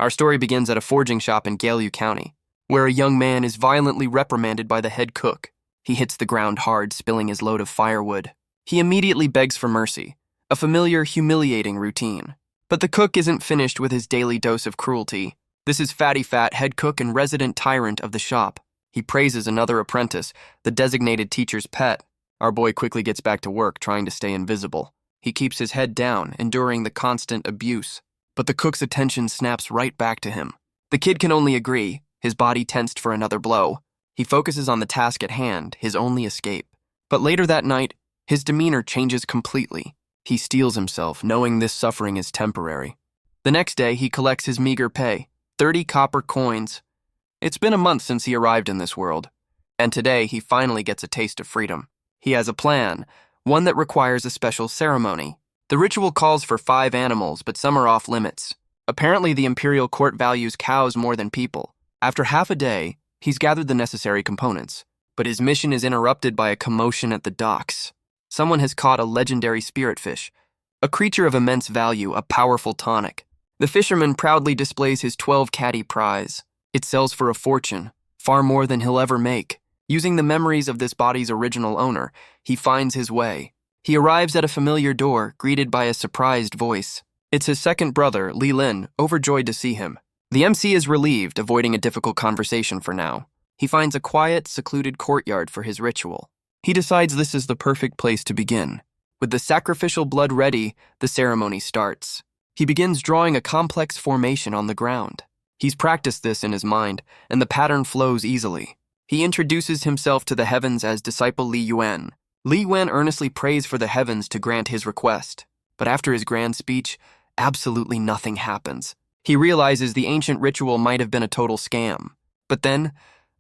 Our story begins at a forging shop in Galeu County, where a young man is violently reprimanded by the head cook. He hits the ground hard, spilling his load of firewood. He immediately begs for mercy, a familiar, humiliating routine. But the cook isn't finished with his daily dose of cruelty. This is Fatty Fat, head cook and resident tyrant of the shop. He praises another apprentice, the designated teacher's pet. Our boy quickly gets back to work, trying to stay invisible. He keeps his head down, enduring the constant abuse. But the cook's attention snaps right back to him. The kid can only agree, his body tensed for another blow. He focuses on the task at hand, his only escape. But later that night, his demeanor changes completely. He steels himself, knowing this suffering is temporary. The next day, he collects his meager pay, 30 copper coins. It's been a month since he arrived in this world, and today he finally gets a taste of freedom. He has a plan, one that requires a special ceremony. The ritual calls for 5 animals, but some are off limits. Apparently, the imperial court values cows more than people. After half a day, he's gathered the necessary components, but his mission is interrupted by a commotion at the docks. Someone has caught a legendary spirit fish, a creature of immense value, a powerful tonic. The fisherman proudly displays his 12-caddy prize. It sells for a fortune, far more than he'll ever make. Using the memories of this body's original owner, he finds his way. He arrives at a familiar door, greeted by a surprised voice. It's his second brother, Li Lin, overjoyed to see him. The MC is relieved, avoiding a difficult conversation for now. He finds a quiet, secluded courtyard for his ritual. He decides this is the perfect place to begin. With the sacrificial blood ready, the ceremony starts. He begins drawing a complex formation on the ground. He's practiced this in his mind, and the pattern flows easily. He introduces himself to the heavens as disciple Li Yuan. Li Yuan earnestly prays for the heavens to grant his request. But after his grand speech, absolutely nothing happens. He realizes the ancient ritual might have been a total scam. But then,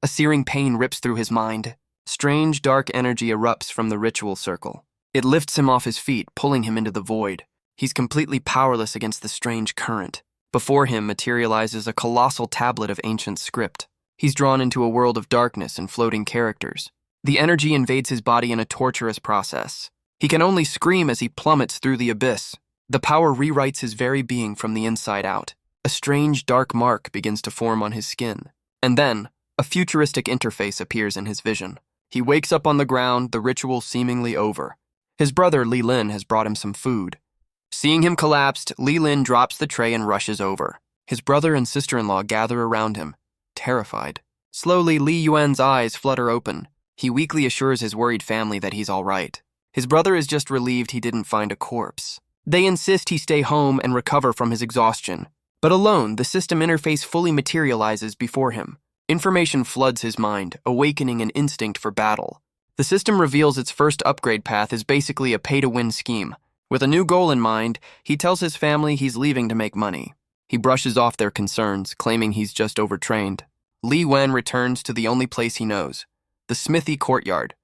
a searing pain rips through his mind. Strange, dark energy erupts from the ritual circle. It lifts him off his feet, pulling him into the void. He's completely powerless against the strange current. Before him materializes a colossal tablet of ancient script. He's drawn into a world of darkness and floating characters. The energy invades his body in a torturous process. He can only scream as he plummets through the abyss. The power rewrites his very being from the inside out. A strange, dark mark begins to form on his skin. And then, a futuristic interface appears in his vision. He wakes up on the ground, the ritual seemingly over. His brother, Li Lin, has brought him some food. Seeing him collapsed, Li Lin drops the tray and rushes over. His brother and sister-in-law gather around him, terrified. Slowly, Li Yuan's eyes flutter open. He weakly assures his worried family that he's all right. His brother is just relieved he didn't find a corpse. They insist he stay home and recover from his exhaustion. But alone, the system interface fully materializes before him. Information floods his mind, awakening an instinct for battle. The system reveals its first upgrade path is basically a pay-to-win scheme. With a new goal in mind, he tells his family he's leaving to make money. He brushes off their concerns, claiming he's just overtrained. Li Wen returns to the only place he knows, the smithy courtyard.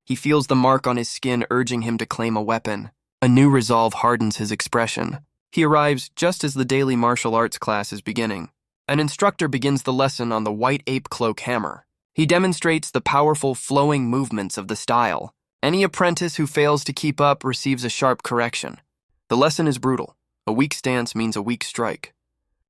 He feels the mark on his skin urging him to claim a weapon. A new resolve hardens his expression. He arrives just as the daily martial arts class is beginning. An instructor begins the lesson on the white ape cloak hammer. He demonstrates the powerful flowing movements of the style. Any apprentice who fails to keep up receives a sharp correction. The lesson is brutal. A weak stance means a weak strike.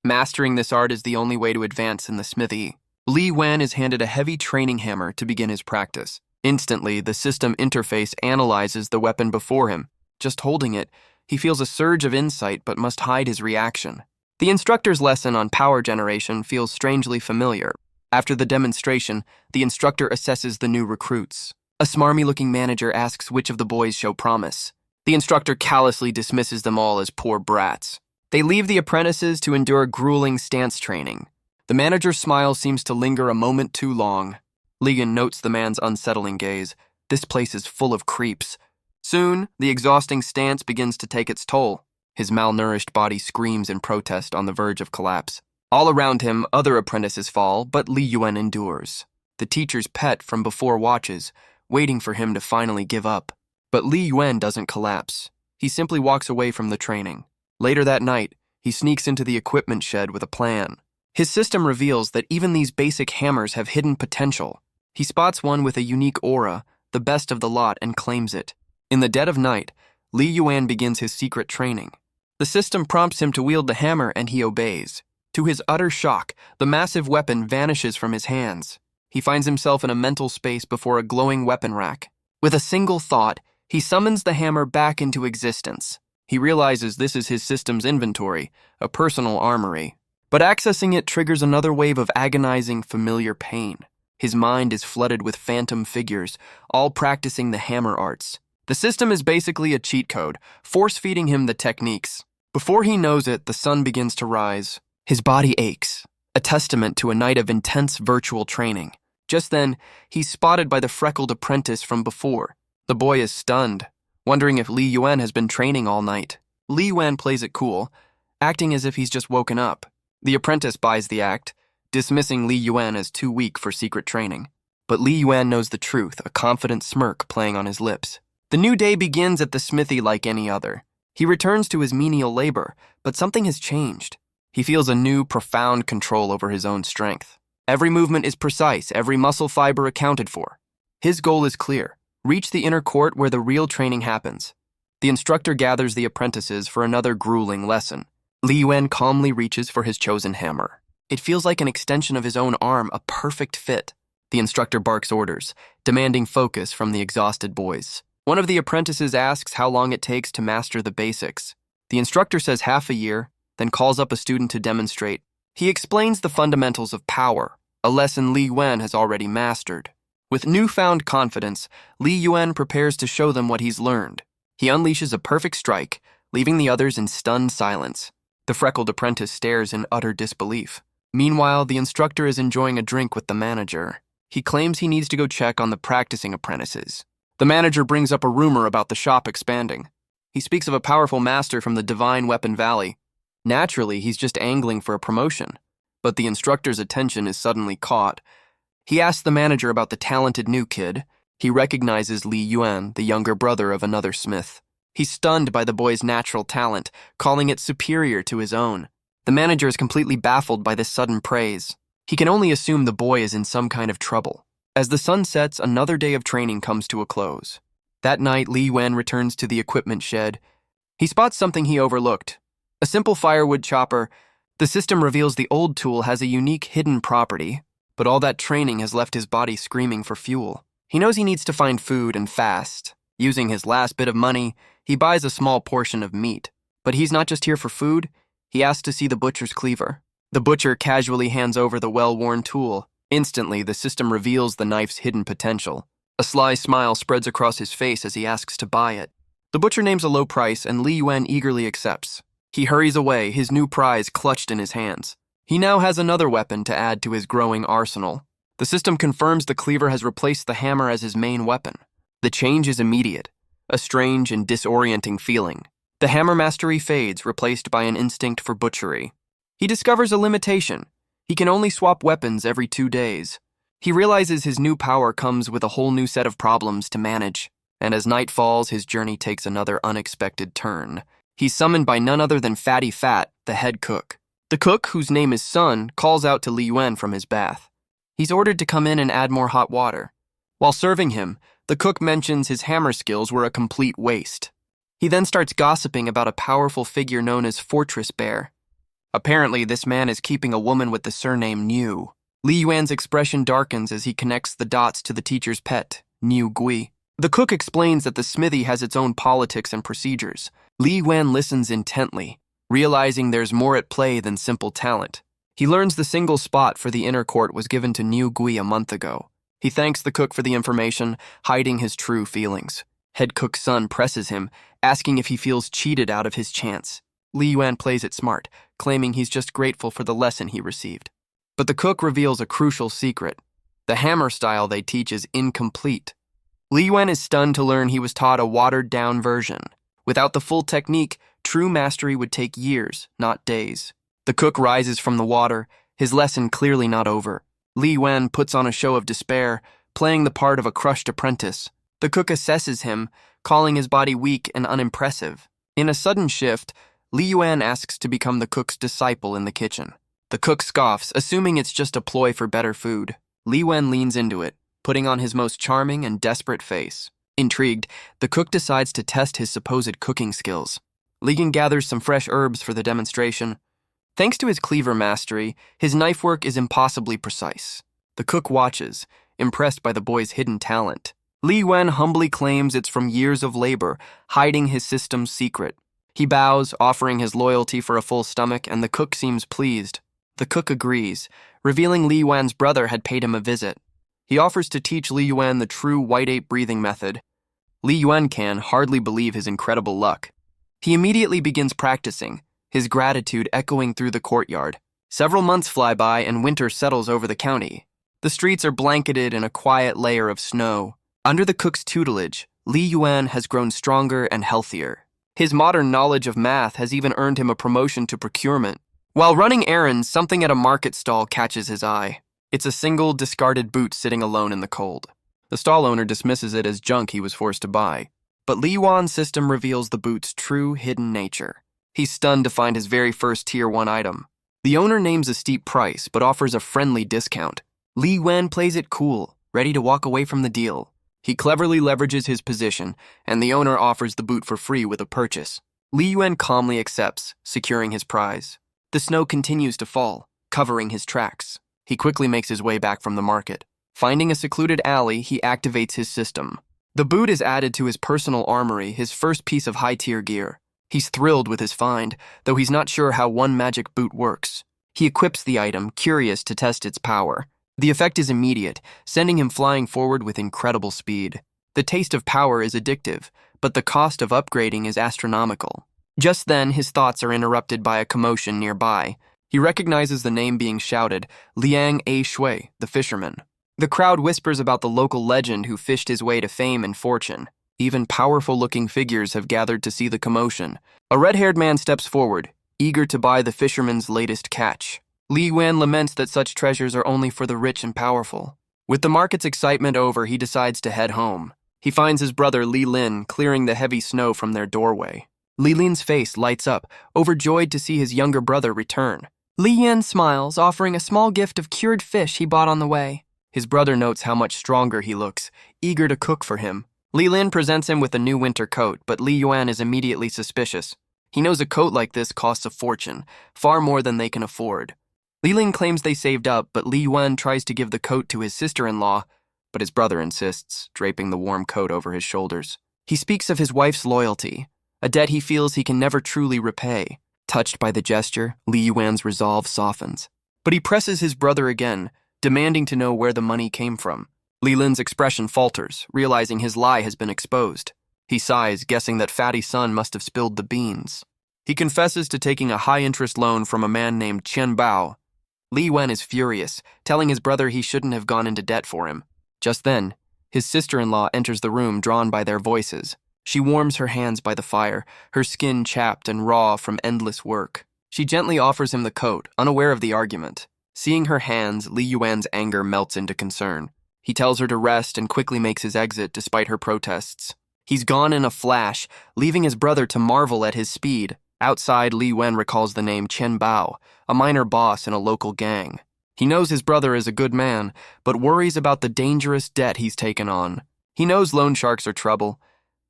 Mastering this art is the only way to advance in the smithy. Li Wen is handed a heavy training hammer to begin his practice. Instantly, the system interface analyzes the weapon before him. Just holding it, he feels a surge of insight but must hide his reaction. The instructor's lesson on power generation feels strangely familiar. After the demonstration, the instructor assesses the new recruits. A smarmy-looking manager asks which of the boys show promise. The instructor callously dismisses them all as poor brats. They leave the apprentices to endure grueling stance training. The manager's smile seems to linger a moment too long. Ligon notes the man's unsettling gaze. This place is full of creeps. Soon, the exhausting stance begins to take its toll. His malnourished body screams in protest on the verge of collapse. All around him, other apprentices fall, but Li Yuan endures. The teacher's pet from before watches, waiting for him to finally give up. But Li Yuan doesn't collapse. He simply walks away from the training. Later that night, he sneaks into the equipment shed with a plan. His system reveals that even these basic hammers have hidden potential. He spots one with a unique aura, the best of the lot, and claims it. In the dead of night, Li Yuan begins his secret training. The system prompts him to wield the hammer, and he obeys. To his utter shock, the massive weapon vanishes from his hands. He finds himself in a mental space before a glowing weapon rack. With a single thought, he summons the hammer back into existence. He realizes this is his system's inventory, a personal armory. But accessing it triggers another wave of agonizing, familiar pain. His mind is flooded with phantom figures, all practicing the hammer arts. The system is basically a cheat code, force-feeding him the techniques. Before he knows it, the sun begins to rise. His body aches, a testament to a night of intense virtual training. Just then, he's spotted by the freckled apprentice from before. The boy is stunned, wondering if Li Yuan has been training all night. Li Yuan plays it cool, acting as if he's just woken up. The apprentice buys the act, dismissing Li Yuan as too weak for secret training. But Li Yuan knows the truth, a confident smirk playing on his lips. The new day begins at the smithy like any other. He returns to his menial labor, but something has changed. He feels a new, profound control over his own strength. Every movement is precise, every muscle fiber accounted for. His goal is clear: reach the inner court where the real training happens. The instructor gathers the apprentices for another grueling lesson. Li Yuan calmly reaches for his chosen hammer. It feels like an extension of his own arm, a perfect fit. The instructor barks orders, demanding focus from the exhausted boys. One of the apprentices asks how long it takes to master the basics. The instructor says half a year, then calls up a student to demonstrate. He explains the fundamentals of power, a lesson Li Yuan has already mastered. With newfound confidence, Li Yuan prepares to show them what he's learned. He unleashes a perfect strike, leaving the others in stunned silence. The freckled apprentice stares in utter disbelief. Meanwhile, the instructor is enjoying a drink with the manager. He claims he needs to go check on the practicing apprentices. The manager brings up a rumor about the shop expanding. He speaks of a powerful master from the Divine Weapon Valley. Naturally, he's just angling for a promotion, but the instructor's attention is suddenly caught. He asks the manager about the talented new kid. He recognizes Li Yuan, the younger brother of another smith. He's stunned by the boy's natural talent, calling it superior to his own. The manager is completely baffled by this sudden praise. He can only assume the boy is in some kind of trouble. As the sun sets, another day of training comes to a close. That night, Li Yuan returns to the equipment shed. He spots something he overlooked. A simple firewood chopper. The system reveals the old tool has a unique hidden property, but all that training has left his body screaming for fuel. He knows he needs to find food and fast. Using his last bit of money, he buys a small portion of meat. But he's not just here for food. He asks to see the butcher's cleaver. The butcher casually hands over the well-worn tool. Instantly, the system reveals the knife's hidden potential. A sly smile spreads across his face as he asks to buy it. The butcher names a low price, and Li Yuan eagerly accepts. He hurries away, his new prize clutched in his hands. He now has another weapon to add to his growing arsenal. The system confirms the cleaver has replaced the hammer as his main weapon. The change is immediate, a strange and disorienting feeling. The hammer mastery fades, replaced by an instinct for butchery. He discovers a limitation. He can only swap weapons every 2 days. He realizes his new power comes with a whole new set of problems to manage. And as night falls, his journey takes another unexpected turn. He's summoned by none other than Fatty Fat, the head cook. The cook, whose name is Sun, calls out to Li Yuan from his bath. He's ordered to come in and add more hot water. While serving him, the cook mentions his hammer skills were a complete waste. He then starts gossiping about a powerful figure known as Fortress Bear. Apparently, this man is keeping a woman with the surname Niu. Li Yuan's expression darkens as he connects the dots to the teacher's pet, Niu Gui. The cook explains that the smithy has its own politics and procedures. Li Yuan listens intently, realizing there's more at play than simple talent. He learns the single spot for the inner court was given to Niu Gui a month ago. He thanks the cook for the information, hiding his true feelings. Head cook Sun presses him, asking if he feels cheated out of his chance. Li Yuan plays it smart, claiming he's just grateful for the lesson he received. But the cook reveals a crucial secret. The hammer style they teach is incomplete. Li Yuan is stunned to learn he was taught a watered-down version. Without the full technique, true mastery would take years, not days. The cook rises from the water, his lesson clearly not over. Li Yuan puts on a show of despair, playing the part of a crushed apprentice. The cook assesses him, calling his body weak and unimpressive. In a sudden shift, Li Yuan asks to become the cook's disciple in the kitchen. The cook scoffs, assuming it's just a ploy for better food. Li Yuan leans into it, putting on his most charming and desperate face. Intrigued, the cook decides to test his supposed cooking skills. Li Yuan gathers some fresh herbs for the demonstration. Thanks to his cleaver mastery, his knife work is impossibly precise. The cook watches, impressed by the boy's hidden talent. Li Yuan humbly claims it's from years of labor, hiding his system's secret. He bows, offering his loyalty for a full stomach, and the cook seems pleased. The cook agrees, revealing Li Yuan's brother had paid him a visit. He offers to teach Li Yuan the true white ape breathing method. Li Yuan can hardly believe his incredible luck. He immediately begins practicing, his gratitude echoing through the courtyard. Several months fly by and winter settles over the county. The streets are blanketed in a quiet layer of snow. Under the cook's tutelage, Li Yuan has grown stronger and healthier. His modern knowledge of math has even earned him a promotion to procurement. While running errands, something at a market stall catches his eye. It's a single, discarded boot sitting alone in the cold. The stall owner dismisses it as junk he was forced to buy. But Li Yuan's system reveals the boot's true, hidden nature. He's stunned to find his very first Tier 1 item. The owner names a steep price, but offers a friendly discount. Li Yuan plays it cool, ready to walk away from the deal. He cleverly leverages his position, and the owner offers the boot for free with a purchase. Li Yuan calmly accepts, securing his prize. The snow continues to fall, covering his tracks. He quickly makes his way back from the market. Finding a secluded alley, he activates his system. The boot is added to his personal armory, his first piece of high-tier gear. He's thrilled with his find, though he's not sure how one magic boot works. He equips the item, curious to test its power. The effect is immediate, sending him flying forward with incredible speed. The taste of power is addictive, but the cost of upgrading is astronomical. Just then, his thoughts are interrupted by a commotion nearby. He recognizes the name being shouted, Liang A. Shui, the fisherman. The crowd whispers about the local legend who fished his way to fame and fortune. Even powerful-looking figures have gathered to see the commotion. A red-haired man steps forward, eager to buy the fisherman's latest catch. Li Yuan laments that such treasures are only for the rich and powerful. With the market's excitement over, he decides to head home. He finds his brother Li Lin clearing the heavy snow from their doorway. Li Lin's face lights up, overjoyed to see his younger brother return. Li Yan smiles, offering a small gift of cured fish he bought on the way. His brother notes how much stronger he looks, eager to cook for him. Li Lin presents him with a new winter coat, but Li Yuan is immediately suspicious. He knows a coat like this costs a fortune, far more than they can afford. Li Lin claims they saved up, but Li Yuan tries to give the coat to his sister-in-law, but his brother insists, draping the warm coat over his shoulders. He speaks of his wife's loyalty, a debt he feels he can never truly repay. Touched by the gesture, Li Yuan's resolve softens. But he presses his brother again, demanding to know where the money came from. Li Lin's expression falters, realizing his lie has been exposed. He sighs, guessing that Fatty Sun must have spilled the beans. He confesses to taking a high-interest loan from a man named Qian Bao. Li Yuan is furious, telling his brother he shouldn't have gone into debt for him. Just then, his sister-in-law enters the room, drawn by their voices. She warms her hands by the fire, her skin chapped and raw from endless work. She gently offers him the coat, unaware of the argument. Seeing her hands, Li Yuan's anger melts into concern. He tells her to rest and quickly makes his exit despite her protests. He's gone in a flash, leaving his brother to marvel at his speed. Outside, Li Yuan recalls the name Qian Bao, a minor boss in a local gang. He knows his brother is a good man, but worries about the dangerous debt he's taken on. He knows loan sharks are trouble,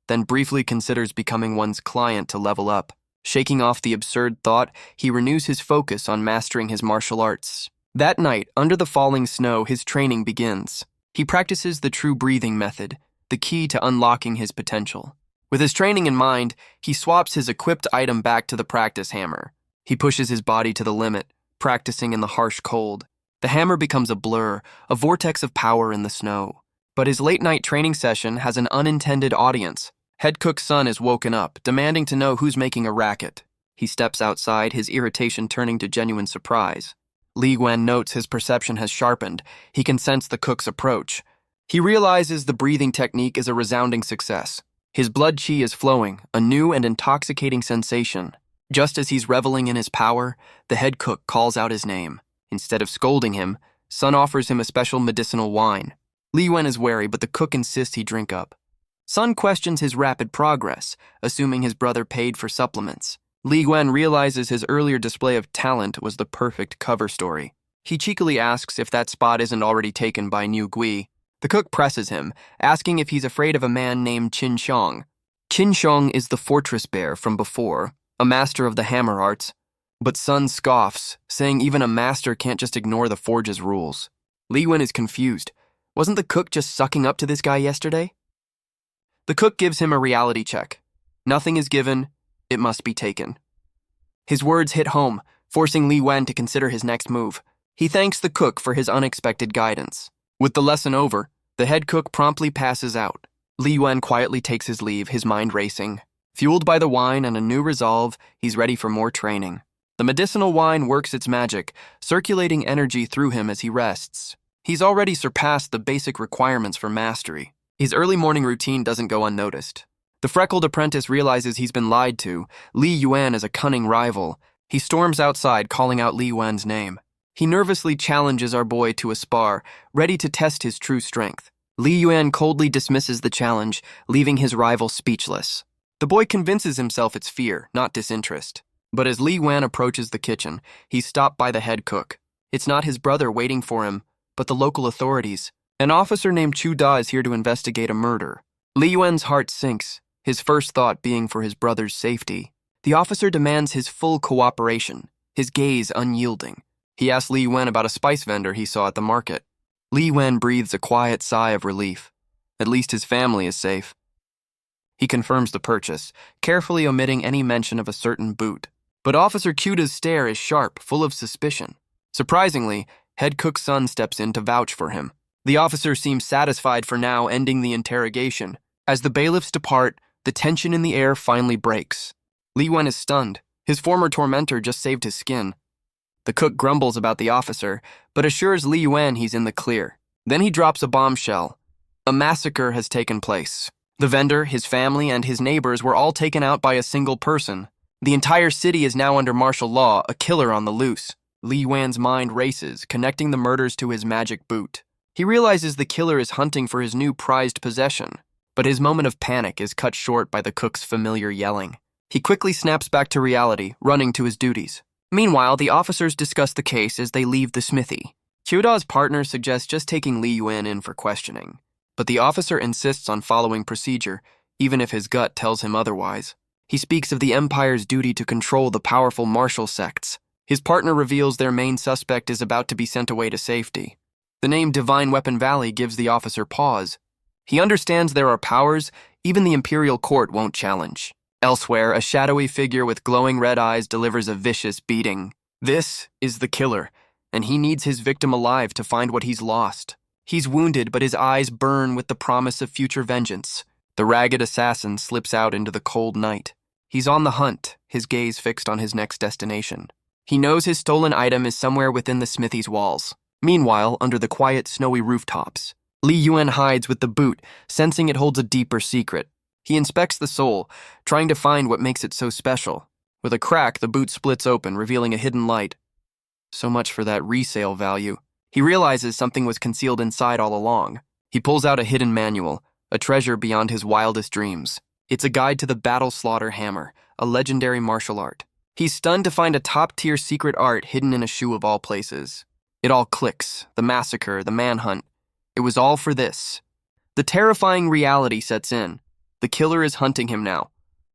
then briefly considers becoming one's client to level up. Shaking off the absurd thought, he renews his focus on mastering his martial arts. That night, under the falling snow, his training begins. He practices the true breathing method, the key to unlocking his potential. With his training in mind, he swaps his equipped item back to the practice hammer. He pushes his body to the limit, practicing in the harsh cold. The hammer becomes a blur, a vortex of power in the snow. But his late-night training session has an unintended audience. Head cook's son is woken up, demanding to know who's making a racket. He steps outside, his irritation turning to genuine surprise. Li Yuan notes his perception has sharpened. He can sense the cook's approach. He realizes the breathing technique is a resounding success. His blood qi is flowing, a new and intoxicating sensation. Just as he's reveling in his power, the head cook calls out his name. Instead of scolding him, Sun offers him a special medicinal wine. Li Yuan is wary, but the cook insists he drink up. Sun questions his rapid progress, assuming his brother paid for supplements. Li Yuan realizes his earlier display of talent was the perfect cover story. He cheekily asks if that spot isn't already taken by Niu Gui. The cook presses him, asking if he's afraid of a man named Qin Xiong. Qin Xiong is the fortress bear from before, a master of the hammer arts. But Sun scoffs, saying even a master can't just ignore the forge's rules. Li Yuan is confused. Wasn't the cook just sucking up to this guy yesterday? The cook gives him a reality check. Nothing is given, it must be taken. His words hit home, forcing Li Yuan to consider his next move. He thanks the cook for his unexpected guidance. With the lesson over, the head cook promptly passes out. Li Yuan quietly takes his leave, his mind racing. Fueled by the wine and a new resolve, he's ready for more training. The medicinal wine works its magic, circulating energy through him as he rests. He's already surpassed the basic requirements for mastery. His early morning routine doesn't go unnoticed. The freckled apprentice realizes he's been lied to. Li Yuan is a cunning rival. He storms outside, calling out Li Yuan's name. He nervously challenges our boy to a spar, ready to test his true strength. Li Yuan coldly dismisses the challenge, leaving his rival speechless. The boy convinces himself it's fear, not disinterest. But as Li Yuan approaches the kitchen, he's stopped by the head cook. It's not his brother waiting for him, but the local authorities. An officer named Chu Da is here to investigate a murder. Li Yuan's heart sinks, his first thought being for his brother's safety. The officer demands his full cooperation, his gaze unyielding. He asks Li Yuan about a spice vendor he saw at the market. Li Yuan breathes a quiet sigh of relief. At least his family is safe. He confirms the purchase, carefully omitting any mention of a certain boot. But Officer Kyuda's stare is sharp, full of suspicion. Surprisingly, head cook's son steps in to vouch for him. The officer seems satisfied for now, ending the interrogation. As the bailiffs depart, the tension in the air finally breaks. Li Yuan is stunned. His former tormentor just saved his skin. The cook grumbles about the officer, but assures Li Yuan he's in the clear. Then he drops a bombshell. A massacre has taken place. The vendor, his family, and his neighbors were all taken out by a single person. The entire city is now under martial law, a killer on the loose. Li Yuan's mind races, connecting the murders to his magic boot. He realizes the killer is hunting for his new prized possession, but his moment of panic is cut short by the cook's familiar yelling. He quickly snaps back to reality, running to his duties. Meanwhile, the officers discuss the case as they leave the smithy. Kyuda's partner suggests just taking Li Yuan in for questioning, but the officer insists on following procedure, even if his gut tells him otherwise. He speaks of the Empire's duty to control the powerful martial sects. His partner reveals their main suspect is about to be sent away to safety. The name Divine Weapon Valley gives the officer pause. He understands there are powers even the Imperial Court won't challenge. Elsewhere, a shadowy figure with glowing red eyes delivers a vicious beating. This is the killer, and he needs his victim alive to find what he's lost. He's wounded, but his eyes burn with the promise of future vengeance. The ragged assassin slips out into the cold night. He's on the hunt, his gaze fixed on his next destination. He knows his stolen item is somewhere within the smithy's walls. Meanwhile, under the quiet, snowy rooftops, Li Yuan hides with the boot, sensing it holds a deeper secret. He inspects the sole, trying to find what makes it so special. With a crack, the boot splits open, revealing a hidden light. So much for that resale value. He realizes something was concealed inside all along. He pulls out a hidden manual, a treasure beyond his wildest dreams. It's a guide to the Battle Slaughter Hammer, a legendary martial art. He's stunned to find a top-tier secret art hidden in a shoe of all places. It all clicks, the massacre, the manhunt. It was all for this. The terrifying reality sets in. The killer is hunting him now.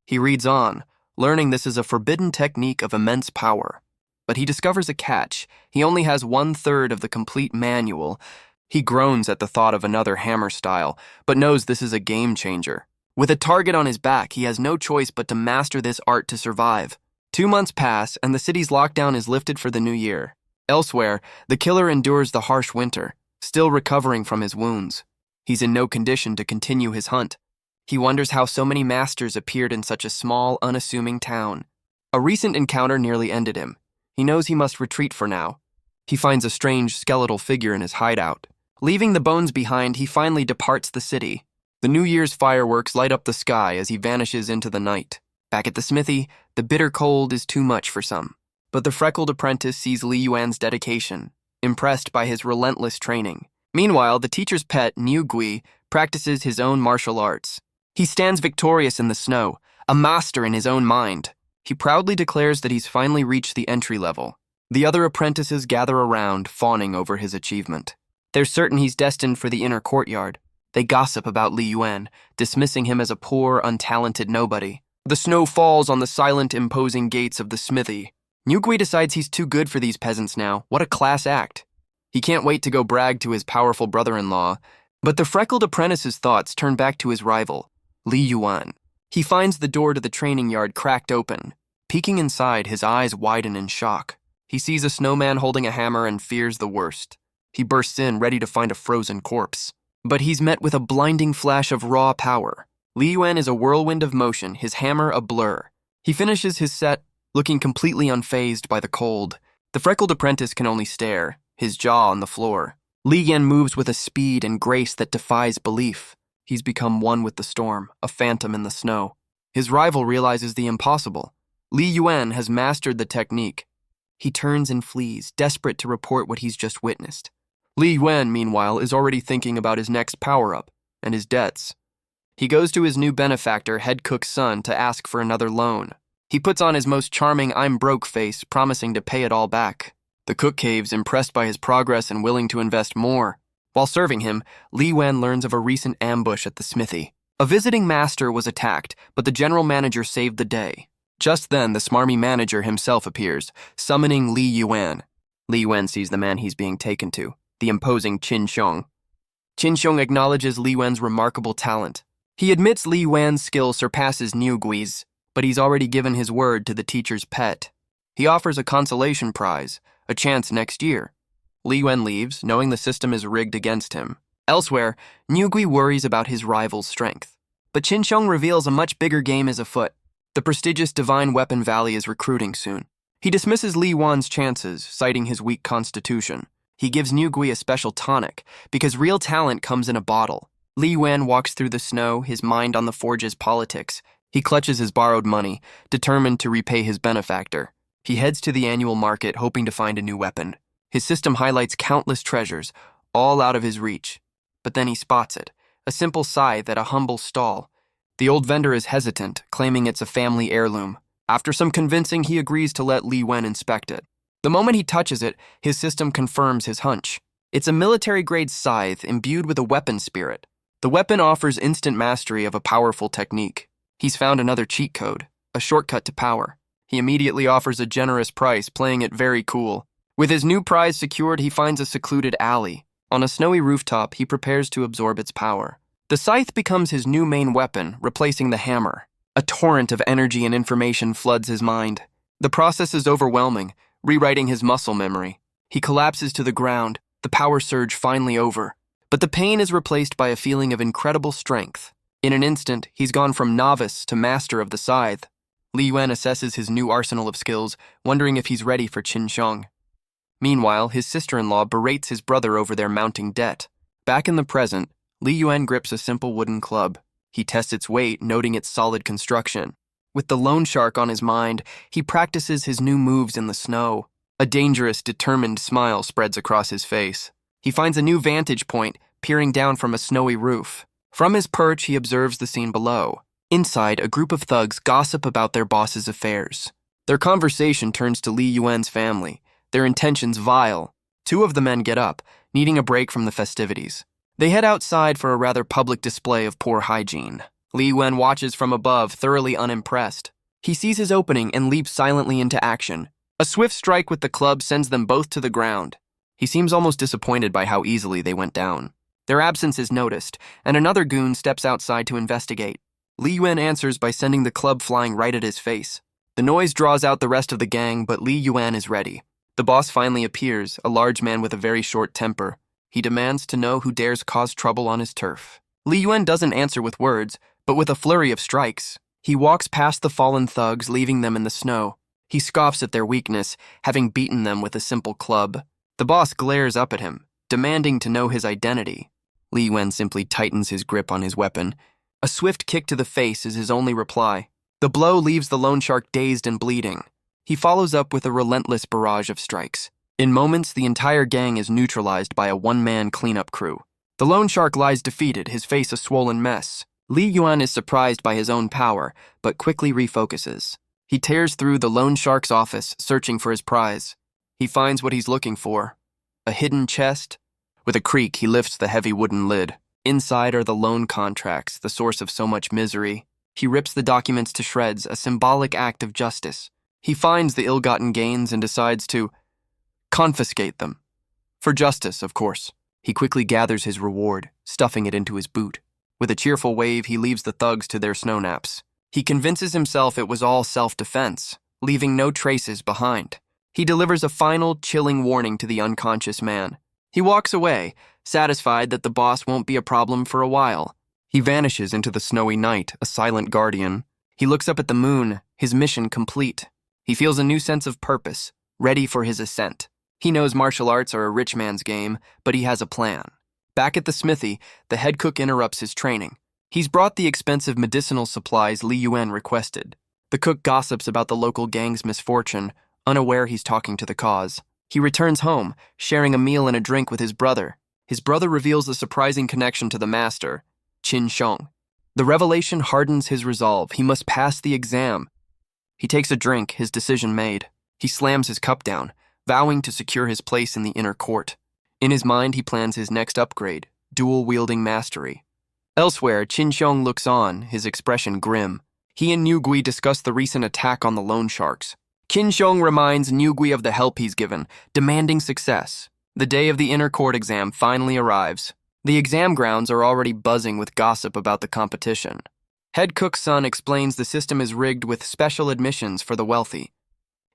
He reads on, learning this is a forbidden technique of immense power. But he discovers a catch. He only has 1/3 of the complete manual. He groans at the thought of another hammer style, but knows this is a game changer. With a target on his back, he has no choice but to master this art to survive. 2 months pass, and the city's lockdown is lifted for the new year. Elsewhere, the killer endures the harsh winter, still recovering from his wounds. He's in no condition to continue his hunt. He wonders how so many masters appeared in such a small, unassuming town. A recent encounter nearly ended him. He knows he must retreat for now. He finds a strange skeletal figure in his hideout. Leaving the bones behind, he finally departs the city. The New Year's fireworks light up the sky as he vanishes into the night. Back at the smithy, the bitter cold is too much for some. But the freckled apprentice sees Li Yuan's dedication, impressed by his relentless training. Meanwhile, the teacher's pet, Niu Gui, practices his own martial arts. He stands victorious in the snow, a master in his own mind. He proudly declares that he's finally reached the entry level. The other apprentices gather around, fawning over his achievement. They're certain he's destined for the inner courtyard. They gossip about Li Yuan, dismissing him as a poor, untalented nobody. The snow falls on the silent, imposing gates of the smithy. Nugui decides he's too good for these peasants now. What a class act. He can't wait to go brag to his powerful brother-in-law, but the freckled apprentice's thoughts turn back to his rival, Li Yuan. He finds the door to the training yard cracked open. Peeking inside, his eyes widen in shock. He sees a snowman holding a hammer and fears the worst. He bursts in, ready to find a frozen corpse. But he's met with a blinding flash of raw power. Li Yuan is a whirlwind of motion, his hammer a blur. He finishes his set, looking completely unfazed by the cold. The freckled apprentice can only stare, his jaw on the floor. Li Yan moves with a speed and grace that defies belief. He's become one with the storm, a phantom in the snow. His rival realizes the impossible. Li Yuan has mastered the technique. He turns and flees, desperate to report what he's just witnessed. Li Yuan, meanwhile, is already thinking about his next power-up and his debts. He goes to his new benefactor, head cook's son, to ask for another loan. He puts on his most charming I'm broke face, promising to pay it all back. The cook caves, impressed by his progress and willing to invest more. While serving him, Li Yuan learns of a recent ambush at the smithy. A visiting master was attacked, but the general manager saved the day. Just then, the smarmy manager himself appears, summoning Li Yuan. Li Yuan sees the man he's being taken to, the imposing Qin Xiong. Qin Xiong acknowledges Li Yuan's remarkable talent. He admits Li Yuan's skill surpasses Niu Gui's, but he's already given his word to the teacher's pet. He offers a consolation prize, a chance next year. Li Yuan leaves, knowing the system is rigged against him. Elsewhere, Niu Gui worries about his rival's strength. But Qin Xiong reveals a much bigger game is afoot. The prestigious Divine Weapon Valley is recruiting soon. He dismisses Li Yuan's chances, citing his weak constitution. He gives Niu Gui a special tonic, because real talent comes in a bottle. Li Yuan walks through the snow, his mind on the forge's politics. He clutches his borrowed money, determined to repay his benefactor. He heads to the annual market, hoping to find a new weapon. His system highlights countless treasures, all out of his reach. But then he spots it, a simple scythe at a humble stall. The old vendor is hesitant, claiming it's a family heirloom. After some convincing, he agrees to let Li Yuan inspect it. The moment he touches it, his system confirms his hunch. It's a military-grade scythe imbued with a weapon spirit. The weapon offers instant mastery of a powerful technique. He's found another cheat code, a shortcut to power. He immediately offers a generous price, playing it very cool. With his new prize secured, he finds a secluded alley. On a snowy rooftop, he prepares to absorb its power. The scythe becomes his new main weapon, replacing the hammer. A torrent of energy and information floods his mind. The process is overwhelming, rewriting his muscle memory. He collapses to the ground, the power surge finally over. But the pain is replaced by a feeling of incredible strength. In an instant, he's gone from novice to master of the scythe. Li Yuan assesses his new arsenal of skills, wondering if he's ready for Qin Xiong. Meanwhile, his sister-in-law berates his brother over their mounting debt. Back in the present, Li Yuan grips a simple wooden club. He tests its weight, noting its solid construction. With the loan shark on his mind, he practices his new moves in the snow. A dangerous, determined smile spreads across his face. He finds a new vantage point, peering down from a snowy roof. From his perch, he observes the scene below. Inside, a group of thugs gossip about their boss's affairs. Their conversation turns to Li Yuan's family, their intentions vile. Two of the men get up, needing a break from the festivities. They head outside for a rather public display of poor hygiene. Li Yuan watches from above, thoroughly unimpressed. He sees his opening and leaps silently into action. A swift strike with the club sends them both to the ground. He seems almost disappointed by how easily they went down. Their absence is noticed, and another goon steps outside to investigate. Li Yuan answers by sending the club flying right at his face. The noise draws out the rest of the gang, but Li Yuan is ready. The boss finally appears, a large man with a very short temper. He demands to know who dares cause trouble on his turf. Li Yuan doesn't answer with words, but with a flurry of strikes. He walks past the fallen thugs, leaving them in the snow. He scoffs at their weakness, having beaten them with a simple club. The boss glares up at him, demanding to know his identity. Li Yuan simply tightens his grip on his weapon. A swift kick to the face is his only reply. The blow leaves the loan shark dazed and bleeding. He follows up with a relentless barrage of strikes. In moments, the entire gang is neutralized by a one-man cleanup crew. The loan shark lies defeated, his face a swollen mess. Li Yuan is surprised by his own power, but quickly refocuses. He tears through the loan shark's office, searching for his prize. He finds what he's looking for. A hidden chest. With a creak, he lifts the heavy wooden lid. Inside are the loan contracts, the source of so much misery. He rips the documents to shreds, a symbolic act of justice. He finds the ill-gotten gains and decides to confiscate them. For justice, of course. He quickly gathers his reward, stuffing it into his boot. With a cheerful wave, he leaves the thugs to their snow naps. He convinces himself it was all self-defense, leaving no traces behind. He delivers a final, chilling warning to the unconscious man. He walks away, satisfied that the boss won't be a problem for a while. He vanishes into the snowy night, a silent guardian. He looks up at the moon, his mission complete. He feels a new sense of purpose, ready for his ascent. He knows martial arts are a rich man's game, but he has a plan. Back at the smithy, the head cook interrupts his training. He's brought the expensive medicinal supplies Li Yuan requested. The cook gossips about the local gang's misfortune, unaware he's talking to the cause. He returns home, sharing a meal and a drink with his brother. His brother reveals a surprising connection to the master, Qin Sheng. The revelation hardens his resolve. He must pass the exam. He takes a drink, his decision made. He slams his cup down, vowing to secure his place in the inner court. In his mind, he plans his next upgrade, dual-wielding mastery. Elsewhere, Qin Sheng looks on, his expression grim. He and Niu Gui discuss the recent attack on the loan sharks. Qin Sheng reminds Niu Gui of the help he's given, demanding success. The day of the inner court exam finally arrives. The exam grounds are already buzzing with gossip about the competition. Head cook's son explains the system is rigged with special admissions for the wealthy.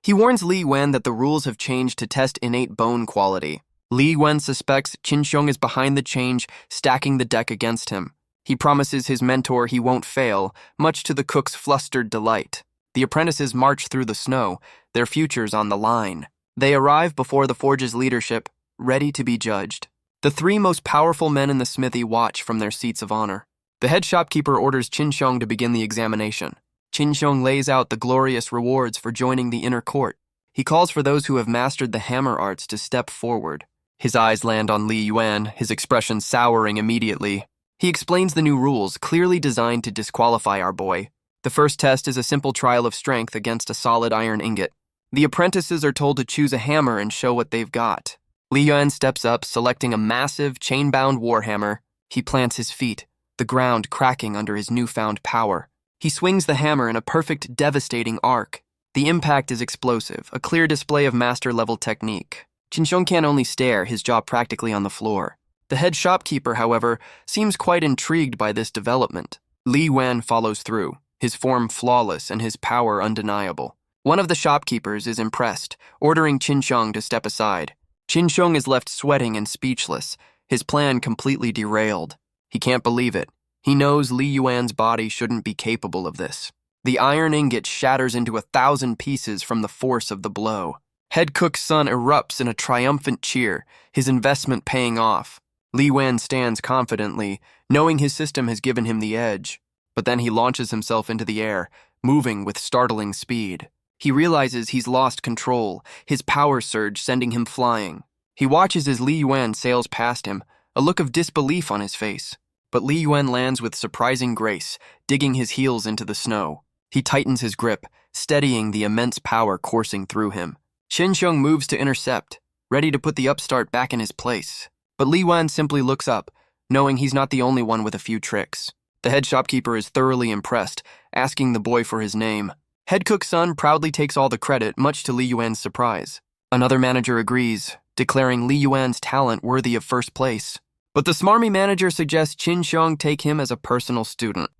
He warns Li Yuan that the rules have changed to test innate bone quality. Li Yuan suspects Qin Sheng is behind the change, stacking the deck against him. He promises his mentor he won't fail, much to the cook's flustered delight. The apprentices march through the snow, their futures on the line. They arrive before the forge's leadership, ready to be judged. The three most powerful men in the smithy watch from their seats of honor. The head shopkeeper orders Qin Sheng to begin the examination. Qin Sheng lays out the glorious rewards for joining the inner court. He calls for those who have mastered the hammer arts to step forward. His eyes land on Li Yuan, his expression souring immediately. He explains the new rules, clearly designed to disqualify our boy. The first test is a simple trial of strength against a solid iron ingot. The apprentices are told to choose a hammer and show what they've got. Li Yuan steps up, selecting a massive, chain-bound warhammer. He plants his feet, the ground cracking under his newfound power. He swings the hammer in a perfect, devastating arc. The impact is explosive, a clear display of master-level technique. Qin Sheng can only stare, his jaw practically on the floor. The head shopkeeper, however, seems quite intrigued by this development. Li Yuan follows through, his form flawless and his power undeniable. One of the shopkeepers is impressed, ordering Qin Sheng to step aside. Qin Sheng is left sweating and speechless, his plan completely derailed. He can't believe it. He knows Li Yuan's body shouldn't be capable of this. The iron ingot shatters into 1,000 pieces from the force of the blow. Head cook's son erupts in a triumphant cheer, his investment paying off. Li Yuan stands confidently, knowing his system has given him the edge. But then he launches himself into the air, moving with startling speed. He realizes he's lost control, his power surge sending him flying. He watches as Li Yuan sails past him, a look of disbelief on his face. But Li Yuan lands with surprising grace, digging his heels into the snow. He tightens his grip, steadying the immense power coursing through him. Qin Sheng moves to intercept, ready to put the upstart back in his place. But Li Yuan simply looks up, knowing he's not the only one with a few tricks. The head shopkeeper is thoroughly impressed, asking the boy for his name. Head cook's son proudly takes all the credit, much to Li Yuan's surprise. Another manager agrees, declaring Li Yuan's talent worthy of first place. But the smarmy manager suggests Qin Sheng take him as a personal student.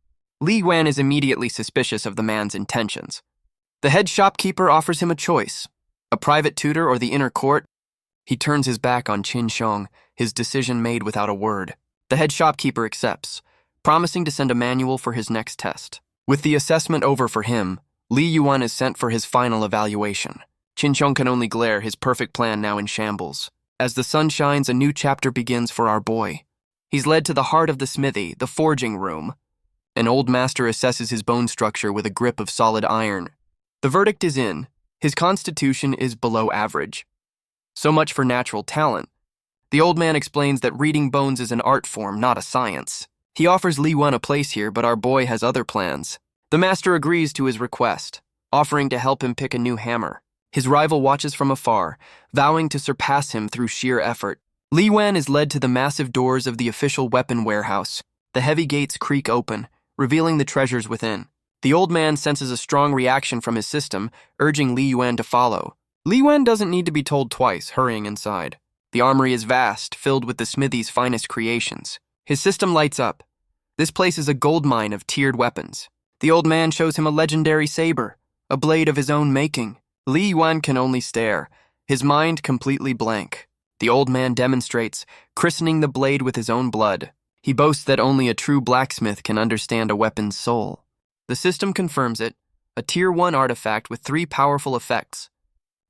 Li Yuan is immediately suspicious of the man's intentions. The head shopkeeper offers him a choice, a private tutor or the inner court. He turns his back on Qin Sheng, his decision made without a word. The head shopkeeper accepts, promising to send a manual for his next test. With the assessment over for him, Li Yuan is sent for his final evaluation. Qin Sheng can only glare, his perfect plan now in shambles. As the sun shines, a new chapter begins for our boy. He's led to the heart of the smithy, the forging room. An old master assesses his bone structure with a grip of solid iron. The verdict is in. His constitution is below average. So much for natural talent. The old man explains that reading bones is an art form, not a science. He offers Li Yuan a place here, but our boy has other plans. The master agrees to his request, offering to help him pick a new hammer. His rival watches from afar, vowing to surpass him through sheer effort. Li Yuan is led to the massive doors of the official weapon warehouse. The heavy gates creak open, revealing the treasures within. The old man senses a strong reaction from his system, urging Li Yuan to follow. Li Yuan doesn't need to be told twice, hurrying inside. The armory is vast, filled with the smithy's finest creations. His system lights up. This place is a goldmine of tiered weapons. The old man shows him a legendary saber, a blade of his own making. Li Yuan can only stare, his mind completely blank. The old man demonstrates, christening the blade with his own blood. He boasts that only a true blacksmith can understand a weapon's soul. The system confirms it, a Tier 1 artifact with 3 powerful effects.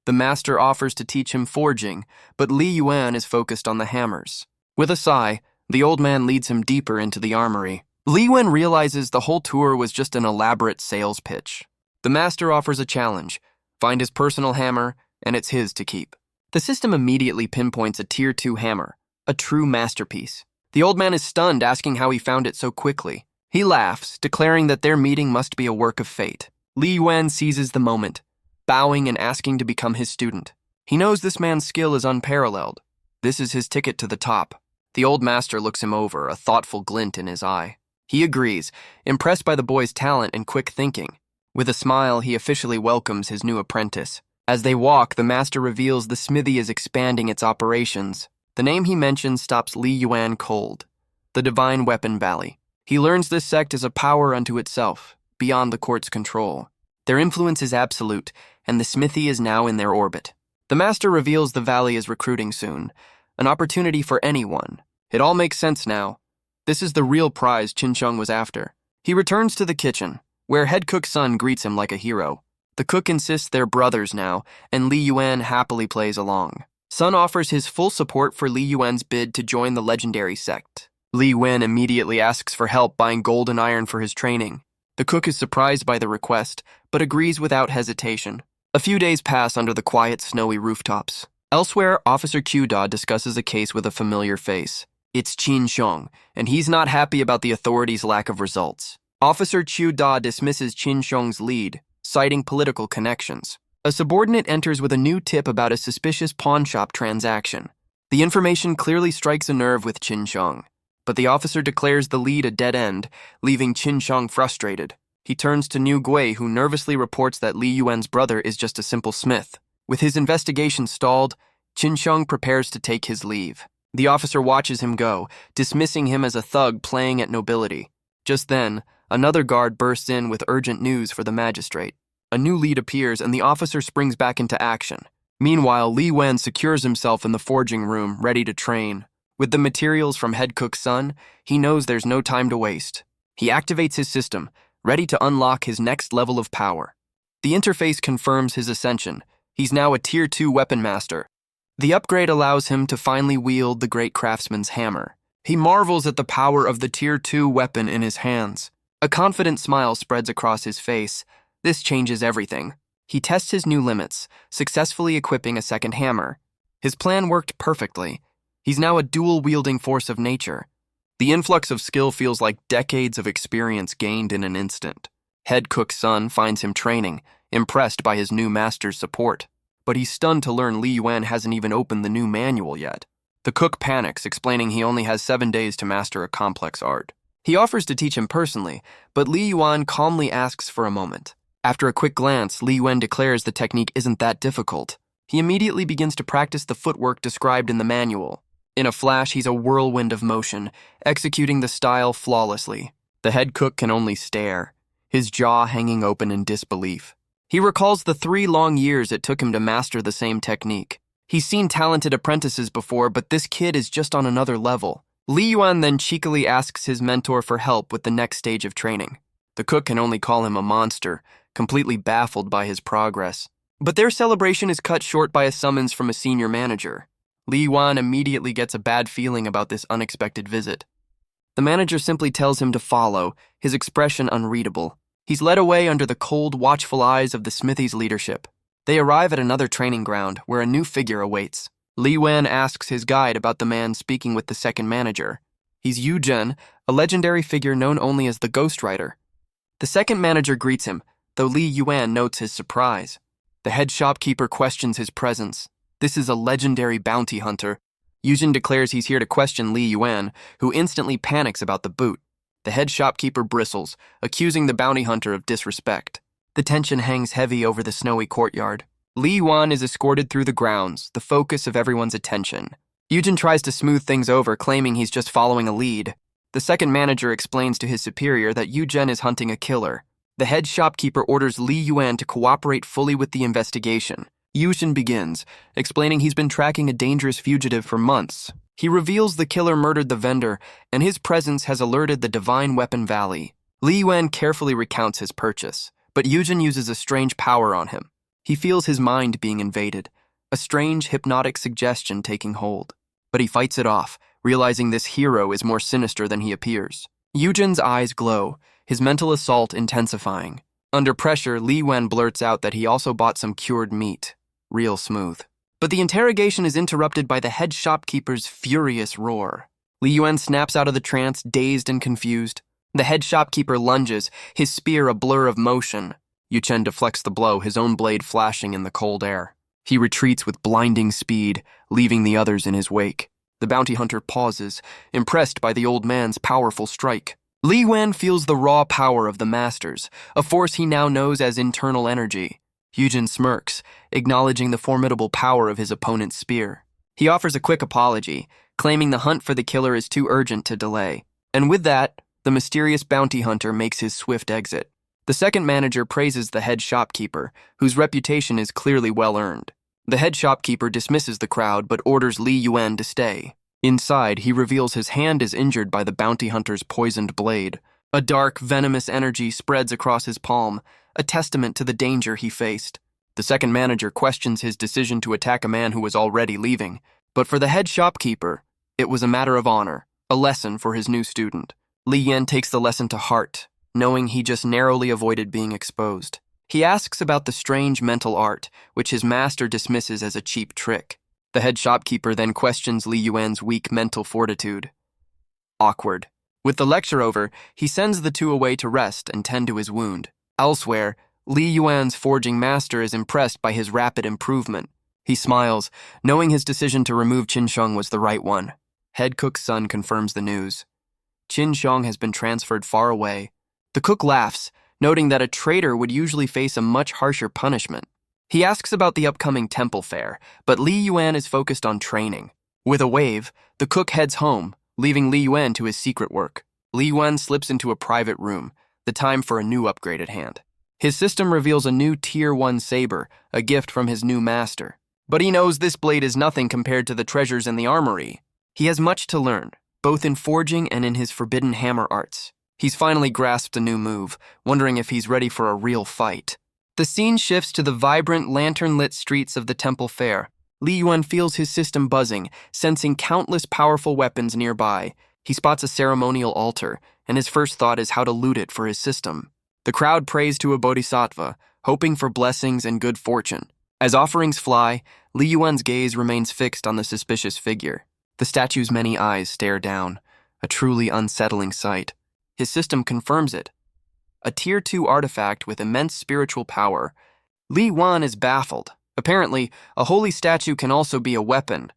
The master offers to teach him forging, but Li Yuan is focused on the hammers. With a sigh, the old man leads him deeper into the armory. Li Yuan realizes the whole tour was just an elaborate sales pitch. The master offers a challenge: find his personal hammer, and it's his to keep. The system immediately pinpoints a Tier 2 hammer, a true masterpiece. The old man is stunned, asking how he found it so quickly. He laughs, declaring that their meeting must be a work of fate. Li Yuan seizes the moment, bowing and asking to become his student. He knows this man's skill is unparalleled. This is his ticket to the top. The old master looks him over, a thoughtful glint in his eye. He agrees, impressed by the boy's talent and quick thinking. With a smile, he officially welcomes his new apprentice. As they walk, the master reveals the smithy is expanding its operations. The name he mentions stops Li Yuan cold: the Divine Weapon Valley. He learns this sect is a power unto itself, beyond the court's control. Their influence is absolute, and the smithy is now in their orbit. The master reveals the valley is recruiting soon, an opportunity for anyone. It all makes sense now. This is the real prize Qinsheng was after. He returns to the kitchen, where head cook's son greets him like a hero. The cook insists they're brothers now, and Li Yuan happily plays along. Sun offers his full support for Li Yuan's bid to join the legendary sect. Li Yuan immediately asks for help buying gold and iron for his training. The cook is surprised by the request, but agrees without hesitation. A few days pass under the quiet, snowy rooftops. Elsewhere, Officer Q-Da discusses a case with a familiar face. It's Qinsheng, and he's not happy about the authorities' lack of results. Officer Q-Da dismisses Qinsheng's lead, citing political connections. A subordinate enters with a new tip about a suspicious pawnshop transaction. The information clearly strikes a nerve with Qinsheng, but the officer declares the lead a dead end, leaving Qinsheng frustrated. He turns to Niu Gui, who nervously reports that Li Yuan's brother is just a simple smith. With his investigation stalled, Qinsheng prepares to take his leave. The officer watches him go, dismissing him as a thug playing at nobility. Just then, another guard bursts in with urgent news for the magistrate. A new lead appears, and the officer springs back into action. Meanwhile, Li Yuan secures himself in the forging room, ready to train. With the materials from head cook's son, he knows there's no time to waste. He activates his system, ready to unlock his next level of power. The interface confirms his ascension. He's now a Tier 2 weapon master. The upgrade allows him to finally wield the great craftsman's hammer. He marvels at the power of the Tier 2 weapon in his hands. A confident smile spreads across his face. This changes everything. He tests his new limits, successfully equipping a second hammer. His plan worked perfectly. He's now a dual-wielding force of nature. The influx of skill feels like decades of experience gained in an instant. Head cook's son finds him training, impressed by his new master's support. But he's stunned to learn Li Yuan hasn't even opened the new manual yet. The cook panics, explaining he only has 7 days to master a complex art. He offers to teach him personally, but Li Yuan calmly asks for a moment. After a quick glance, Li Yuan declares the technique isn't that difficult. He immediately begins to practice the footwork described in the manual. In a flash, he's a whirlwind of motion, executing the style flawlessly. The head cook can only stare, his jaw hanging open in disbelief. He recalls the 3 long years it took him to master the same technique. He's seen talented apprentices before, but this kid is just on another level. Li Yuan then cheekily asks his mentor for help with the next stage of training. The cook can only call him a monster, completely baffled by his progress. But their celebration is cut short by a summons from a senior manager. Li Yuan immediately gets a bad feeling about this unexpected visit. The manager simply tells him to follow, his expression unreadable. He's led away under the cold, watchful eyes of the smithy's leadership. They arrive at another training ground, where a new figure awaits. Li Yuan asks his guide about the man speaking with the second manager. He's Yu Zhen, a legendary figure known only as the Ghostwriter. The second manager greets him, though Li Yuan notes his surprise. The head shopkeeper questions his presence. This is a legendary bounty hunter. Yu Zhen declares he's here to question Li Yuan, who instantly panics about the boot. The head shopkeeper bristles, accusing the bounty hunter of disrespect. The tension hangs heavy over the snowy courtyard. Li Yuan is escorted through the grounds, the focus of everyone's attention. Yujin tries to smooth things over, claiming he's just following a lead. The second manager explains to his superior that Yujin is hunting a killer. The head shopkeeper orders Li Yuan to cooperate fully with the investigation. Yujin begins, explaining he's been tracking a dangerous fugitive for months. He reveals the killer murdered the vendor, and his presence has alerted the Divine Weapon Valley. Li Yuan carefully recounts his purchase, but Yujin uses a strange power on him. He feels his mind being invaded, a strange hypnotic suggestion taking hold. But he fights it off, realizing this hero is more sinister than he appears. Yujin's eyes glow, his mental assault intensifying. Under pressure, Li Yuan blurts out that he also bought some cured meat. Real smooth. But the interrogation is interrupted by the head shopkeeper's furious roar. Li Yuan snaps out of the trance, dazed and confused. The head shopkeeper lunges, his spear a blur of motion. Yuchen deflects the blow, his own blade flashing in the cold air. He retreats with blinding speed, leaving the others in his wake. The bounty hunter pauses, impressed by the old man's powerful strike. Li Yuan feels the raw power of the masters, a force he now knows as internal energy. Yujin smirks, acknowledging the formidable power of his opponent's spear. He offers a quick apology, claiming the hunt for the killer is too urgent to delay. And with that, the mysterious bounty hunter makes his swift exit. The second manager praises the head shopkeeper, whose reputation is clearly well-earned. The head shopkeeper dismisses the crowd but orders Li Yuan to stay. Inside, he reveals his hand is injured by the bounty hunter's poisoned blade. A dark, venomous energy spreads across his palm, a testament to the danger he faced. The second manager questions his decision to attack a man who was already leaving. But for the head shopkeeper, it was a matter of honor, a lesson for his new student. Li Yuan takes the lesson to heart, knowing he just narrowly avoided being exposed. He asks about the strange mental art, which his master dismisses as a cheap trick. The head shopkeeper then questions Li Yuan's weak mental fortitude. Awkward. With the lecture over, he sends the two away to rest and tend to his wound. Elsewhere, Li Yuan's forging master is impressed by his rapid improvement. He smiles, knowing his decision to remove Qin Sheng was the right one. Head cook's son confirms the news. Qin Sheng has been transferred far away. The cook laughs, noting that a traitor would usually face a much harsher punishment. He asks about the upcoming temple fair, but Li Yuan is focused on training. With a wave, the cook heads home, leaving Li Yuan to his secret work. Li Yuan slips into a private room, the time for a new upgrade at hand. His system reveals a new Tier 1 saber, a gift from his new master. But he knows this blade is nothing compared to the treasures in the armory. He has much to learn, both in forging and in his forbidden hammer arts. He's finally grasped a new move, wondering if he's ready for a real fight. The scene shifts to the vibrant, lantern-lit streets of the temple fair. Li Yuan feels his system buzzing, sensing countless powerful weapons nearby. He spots a ceremonial altar, and his first thought is how to loot it for his system. The crowd prays to a bodhisattva, hoping for blessings and good fortune. As offerings fly, Li Yuan's gaze remains fixed on the suspicious figure. The statue's many eyes stare down, a truly unsettling sight. His system confirms it. A Tier 2 artifact with immense spiritual power. Li Yuan is baffled. Apparently, a holy statue can also be a weapon.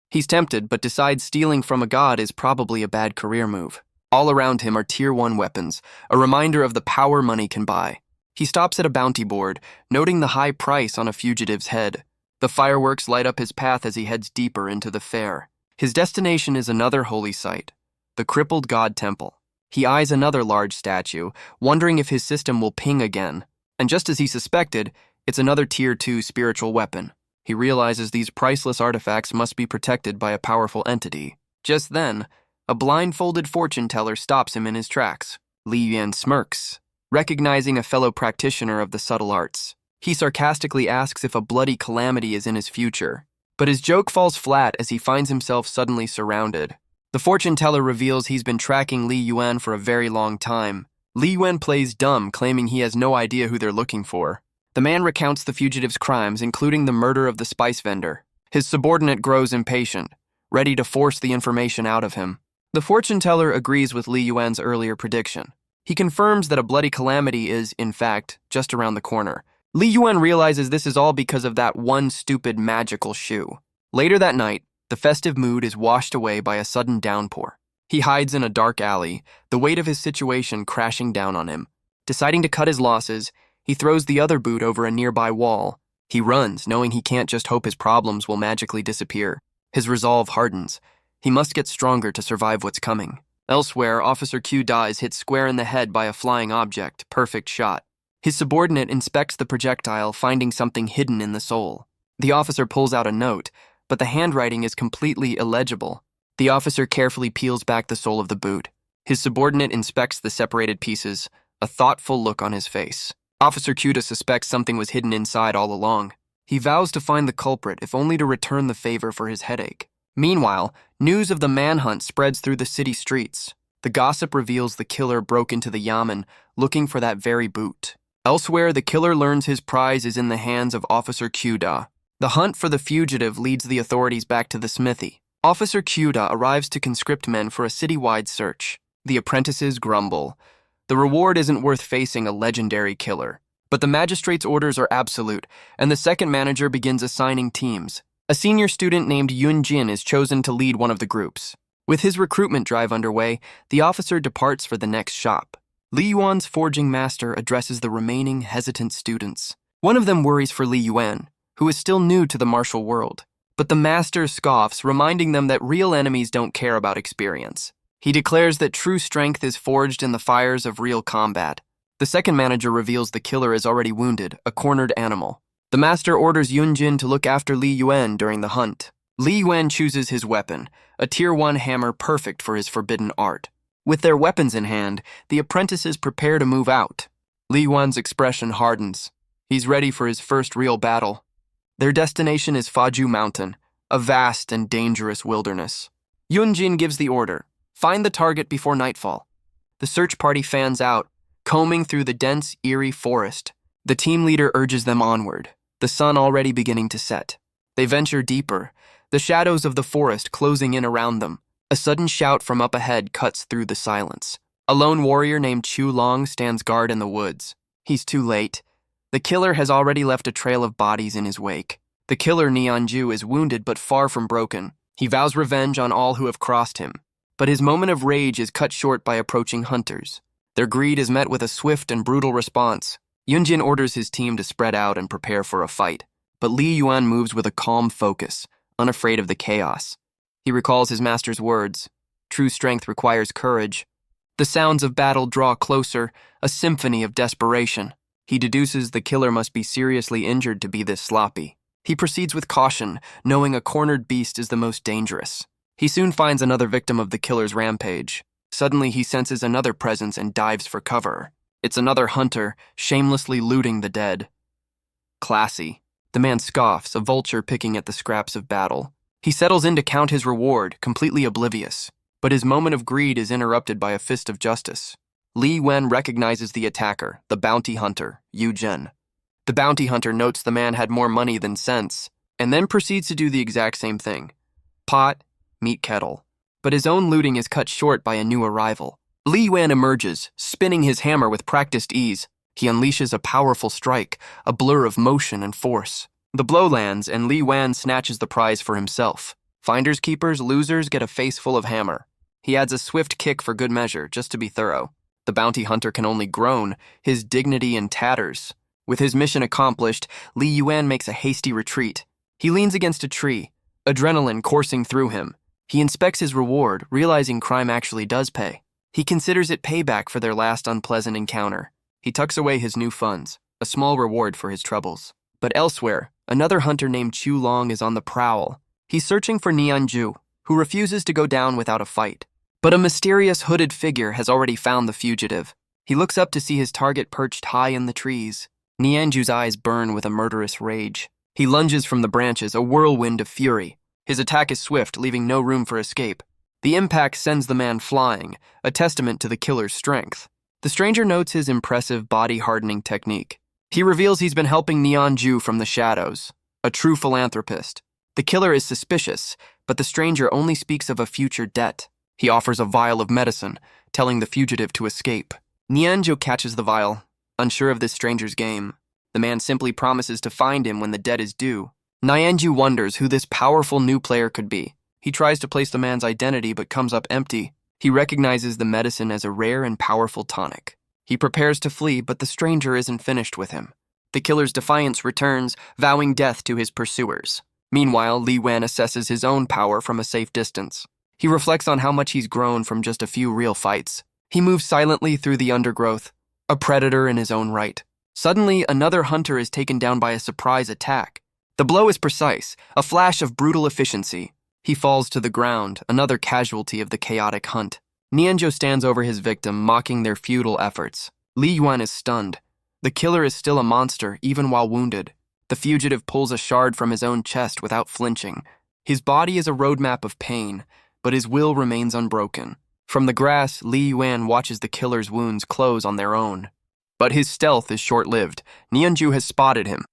He's tempted, but decides stealing from a god is probably a bad career move. All around him are Tier 1 weapons, a reminder of the power money can buy. He stops at a bounty board, noting the high price on a fugitive's head. The fireworks light up his path as he heads deeper into the fair. His destination is another holy site, the crippled god temple. He eyes another large statue, wondering if his system will ping again. And just as he suspected, it's another Tier 2 spiritual weapon. He realizes these priceless artifacts must be protected by a powerful entity. Just then, a blindfolded fortune teller stops him in his tracks. Li Yuan smirks, recognizing a fellow practitioner of the subtle arts. He sarcastically asks if a bloody calamity is in his future. But his joke falls flat as he finds himself suddenly surrounded. The fortune teller reveals he's been tracking Li Yuan for a very long time. Li Yuan plays dumb, claiming he has no idea who they're looking for. The man recounts the fugitive's crimes, including the murder of the spice vendor. His subordinate grows impatient, ready to force the information out of him. The fortune teller agrees with Li Yuan's earlier prediction. He confirms that a bloody calamity is, in fact, just around the corner. Li Yuan realizes this is all because of that one stupid magical shoe. Later that night, the festive mood is washed away by a sudden downpour. He hides in a dark alley, the weight of his situation crashing down on him. Deciding to cut his losses, he throws the other boot over a nearby wall. He runs, knowing he can't just hope his problems will magically disappear. His resolve hardens. He must get stronger to survive what's coming. Elsewhere, Officer Q dies hit square in the head by a flying object. Perfect shot. His subordinate inspects the projectile, finding something hidden in the sole. The officer pulls out a note, but the handwriting is completely illegible. The officer carefully peels back the sole of the boot. His subordinate inspects the separated pieces, a thoughtful look on his face. Officer Q suspects something was hidden inside all along. He vows to find the culprit, if only to return the favor for his headache. Meanwhile, news of the manhunt spreads through the city streets. The gossip reveals the killer broke into the yamen, looking for that very boot. Elsewhere, the killer learns his prize is in the hands of Officer Q. The hunt for the fugitive leads the authorities back to the smithy. Officer Q arrives to conscript men for a citywide search. The apprentices grumble. The reward isn't worth facing a legendary killer. But the magistrate's orders are absolute, and the second manager begins assigning teams. A senior student named Yun Jin is chosen to lead one of the groups. With his recruitment drive underway, the officer departs for the next shop. Li Yuan's forging master addresses the remaining hesitant students. One of them worries for Li Yuan, who is still new to the martial world. But the master scoffs, reminding them that real enemies don't care about experience. He declares that true strength is forged in the fires of real combat. The second manager reveals the killer is already wounded, a cornered animal. The master orders Yun Jin to look after Li Yuan during the hunt. Li Yuan chooses his weapon, a Tier 1 hammer perfect for his forbidden art. With their weapons in hand, the apprentices prepare to move out. Li Yuan's expression hardens. He's ready for his first real battle. Their destination is Faju Mountain, a vast and dangerous wilderness. Yun Jin gives the order, find the target before nightfall. The search party fans out, combing through the dense, eerie forest. The team leader urges them onward, the sun already beginning to set. They venture deeper, the shadows of the forest closing in around them. A sudden shout from up ahead cuts through the silence. A lone warrior named Chu Long stands guard in the woods. He's too late. The killer has already left a trail of bodies in his wake. The killer, Nianju, is wounded but far from broken. He vows revenge on all who have crossed him. But his moment of rage is cut short by approaching hunters. Their greed is met with a swift and brutal response. Yunjin orders his team to spread out and prepare for a fight. But Li Yuan moves with a calm focus, unafraid of the chaos. He recalls his master's words, "True strength requires courage." The sounds of battle draw closer, a symphony of desperation. He deduces the killer must be seriously injured to be this sloppy. He proceeds with caution, knowing a cornered beast is the most dangerous. He soon finds another victim of the killer's rampage. Suddenly he senses another presence and dives for cover. It's another hunter, shamelessly looting the dead. Classy. The man scoffs, a vulture picking at the scraps of battle. He settles in to count his reward, completely oblivious. But his moment of greed is interrupted by a fist of justice. Li Wen recognizes the attacker, the bounty hunter, Yu Zhen. The bounty hunter notes the man had more money than sense, and then proceeds to do the exact same thing. Pot, meat kettle. But his own looting is cut short by a new arrival. Li Yuan emerges, spinning his hammer with practiced ease. He unleashes a powerful strike, a blur of motion and force. The blow lands, and Li Yuan snatches the prize for himself. Finders keepers, losers get a face full of hammer. He adds a swift kick for good measure, just to be thorough. The bounty hunter can only groan, his dignity in tatters. With his mission accomplished, Li Yuan makes a hasty retreat. He leans against a tree, adrenaline coursing through him. He inspects his reward, realizing crime actually does pay. He considers it payback for their last unpleasant encounter. He tucks away his new funds, a small reward for his troubles. But elsewhere, another hunter named Chu Long is on the prowl. He's searching for Nianju, who refuses to go down without a fight. But a mysterious hooded figure has already found the fugitive. He looks up to see his target perched high in the trees. Nianju's eyes burn with a murderous rage. He lunges from the branches, a whirlwind of fury. His attack is swift, leaving no room for escape. The impact sends the man flying, a testament to the killer's strength. The stranger notes his impressive body-hardening technique. He reveals he's been helping Nianju from the shadows, a true philanthropist. The killer is suspicious, but the stranger only speaks of a future debt. He offers a vial of medicine, telling the fugitive to escape. Nianju catches the vial, unsure of this stranger's game. The man simply promises to find him when the debt is due. Nianju wonders who this powerful new player could be. He tries to place the man's identity but comes up empty. He recognizes the medicine as a rare and powerful tonic. He prepares to flee, but the stranger isn't finished with him. The killer's defiance returns, vowing death to his pursuers. Meanwhile, Li Wen assesses his own power from a safe distance. He reflects on how much he's grown from just a few real fights. He moves silently through the undergrowth, a predator in his own right. Suddenly, another hunter is taken down by a surprise attack. The blow is precise, a flash of brutal efficiency. He falls to the ground, another casualty of the chaotic hunt. Nianzhou stands over his victim, mocking their futile efforts. Li Yuan is stunned. The killer is still a monster, even while wounded. The fugitive pulls a shard from his own chest without flinching. His body is a roadmap of pain, but his will remains unbroken. From the grass, Li Yuan watches the killer's wounds close on their own. But his stealth is short-lived. Nianzhou has spotted him.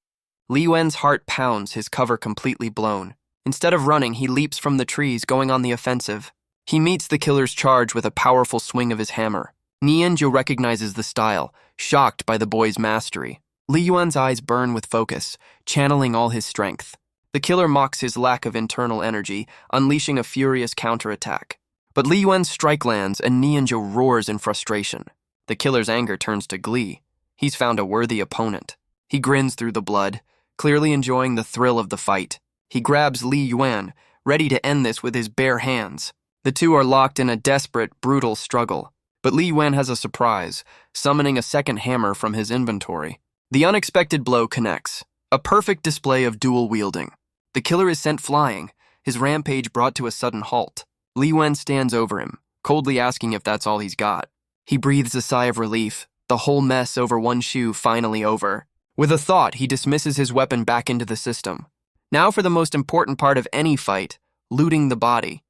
Li Yuan's heart pounds, his cover completely blown. Instead of running, he leaps from the trees, going on the offensive. He meets the killer's charge with a powerful swing of his hammer. Nianzhou recognizes the style, shocked by the boy's mastery. Li Yuan's eyes burn with focus, channeling all his strength. The killer mocks his lack of internal energy, unleashing a furious counterattack. But Li Yuan's strike lands, and Nianzhou roars in frustration. The killer's anger turns to glee. He's found a worthy opponent. He grins through the blood, clearly enjoying the thrill of the fight. He grabs Li Yuan, ready to end this with his bare hands. The two are locked in a desperate, brutal struggle. But Li Yuan has a surprise, summoning a second hammer from his inventory. The unexpected blow connects, a perfect display of dual wielding. The killer is sent flying, his rampage brought to a sudden halt. Li Yuan stands over him, coldly asking if that's all he's got. He breathes a sigh of relief, the whole mess over one shoe finally over. With a thought, he dismisses his weapon back into the system. Now for the most important part of any fight, looting the body.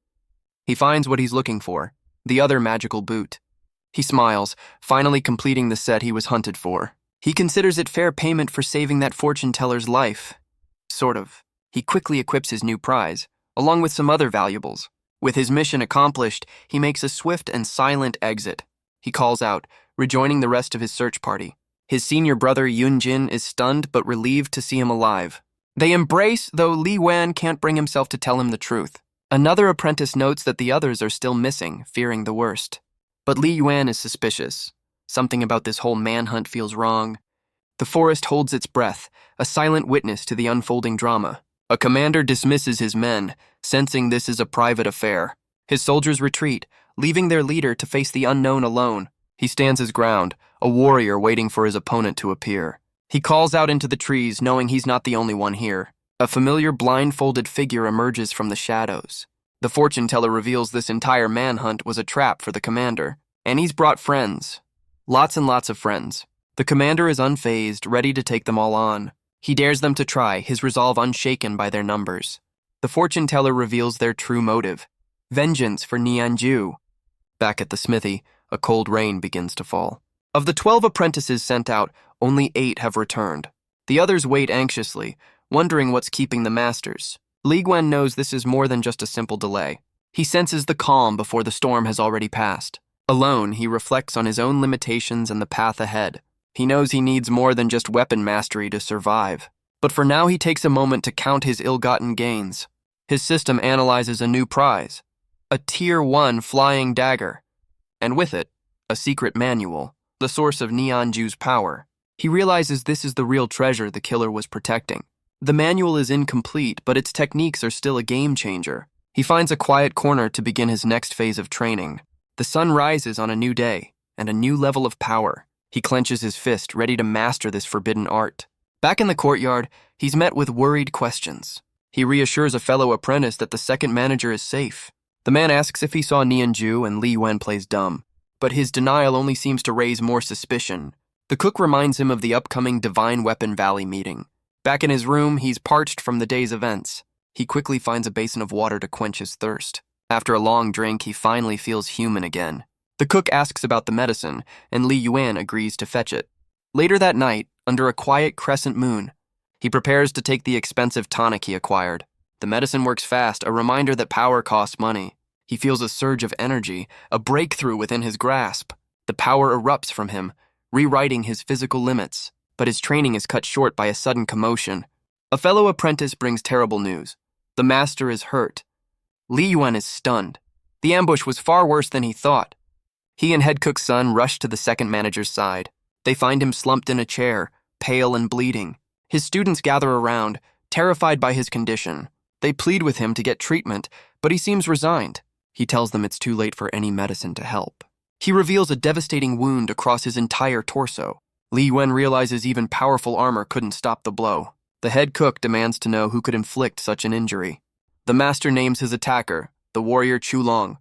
He finds what he's looking for, the other magical boot. He smiles, finally completing the set he was hunted for. He considers it fair payment for saving that fortune-teller's life. Sort of. He quickly equips his new prize, along with some other valuables. With his mission accomplished, he makes a swift and silent exit. He calls out, rejoining the rest of his search party. His senior brother Yunjin is stunned but relieved to see him alive. They embrace, though Li Yuan can't bring himself to tell him the truth. Another apprentice notes that the others are still missing, fearing the worst. But Li Yuan is suspicious. Something about this whole manhunt feels wrong. The forest holds its breath, a silent witness to the unfolding drama. A commander dismisses his men, sensing this is a private affair. His soldiers retreat, leaving their leader to face the unknown alone. He stands his ground, a warrior waiting for his opponent to appear. He calls out into the trees, knowing he's not the only one here. A familiar blindfolded figure emerges from the shadows. The fortune teller reveals this entire manhunt was a trap for the commander, and he's brought friends. Lots and lots of friends. The commander is unfazed, ready to take them all on. He dares them to try, his resolve unshaken by their numbers. The fortune teller reveals their true motive: vengeance for Nianzhou. Back at the smithy, a cold rain begins to fall. Of the 12 apprentices sent out, only 8 have returned. The others wait anxiously, wondering what's keeping the masters. Li Yuan knows this is more than just a simple delay. He senses the calm before the storm has already passed. Alone, he reflects on his own limitations and the path ahead. He knows he needs more than just weapon mastery to survive. But for now, he takes a moment to count his ill-gotten gains. His system analyzes a new prize, a Tier 1 flying dagger, and with it, a secret manual, the source of Nianzhou's power. He realizes this is the real treasure the killer was protecting. The manual is incomplete, but its techniques are still a game changer. He finds a quiet corner to begin his next phase of training. The sun rises on a new day, and a new level of power. He clenches his fist, ready to master this forbidden art. Back in the courtyard, he's met with worried questions. He reassures a fellow apprentice that the second manager is safe. The man asks if he saw Nianzhou, and Li Yuan plays dumb. But his denial only seems to raise more suspicion. The cook reminds him of the upcoming Divine Weapon Valley meeting. Back in his room, he's parched from the day's events. He quickly finds a basin of water to quench his thirst. After a long drink, he finally feels human again. The cook asks about the medicine, and Li Yuan agrees to fetch it. Later that night, under a quiet crescent moon, he prepares to take the expensive tonic he acquired. The medicine works fast, a reminder that power costs money. He feels a surge of energy, a breakthrough within his grasp. The power erupts from him, rewriting his physical limits. But his training is cut short by a sudden commotion. A fellow apprentice brings terrible news. The master is hurt. Li Yuan is stunned. The ambush was far worse than he thought. He and head cook's son rush to the second manager's side. They find him slumped in a chair, pale and bleeding. His students gather around, terrified by his condition. They plead with him to get treatment, but he seems resigned. He tells them it's too late for any medicine to help. He reveals a devastating wound across his entire torso. Li Yuan realizes even powerful armor couldn't stop the blow. The head cook demands to know who could inflict such an injury. The master names his attacker, the warrior Chulong.